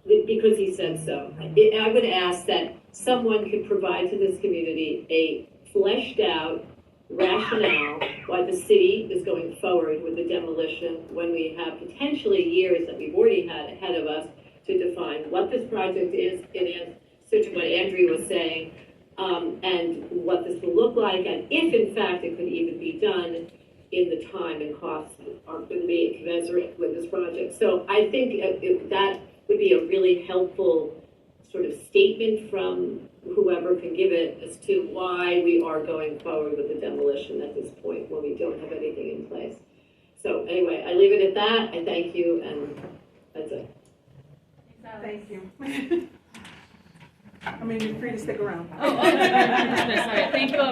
because he said so. I would ask that someone could provide to this community a fleshed out rationale why the city is going forward with the demolition when we have potentially years that we've already had ahead of us to define what this project is in answer to what Andrea was saying, and what this will look like, and if in fact it could even be done in the time and costs are going to be commensurate with this project. So I think that would be a really helpful sort of statement from whoever can give it as to why we are going forward with the demolition at this point when we don't have anything in place. So anyway, I leave it at that. I thank you, and that's it. Thank you. I mean, you're free to stick around. Oh, sorry. Thank you all.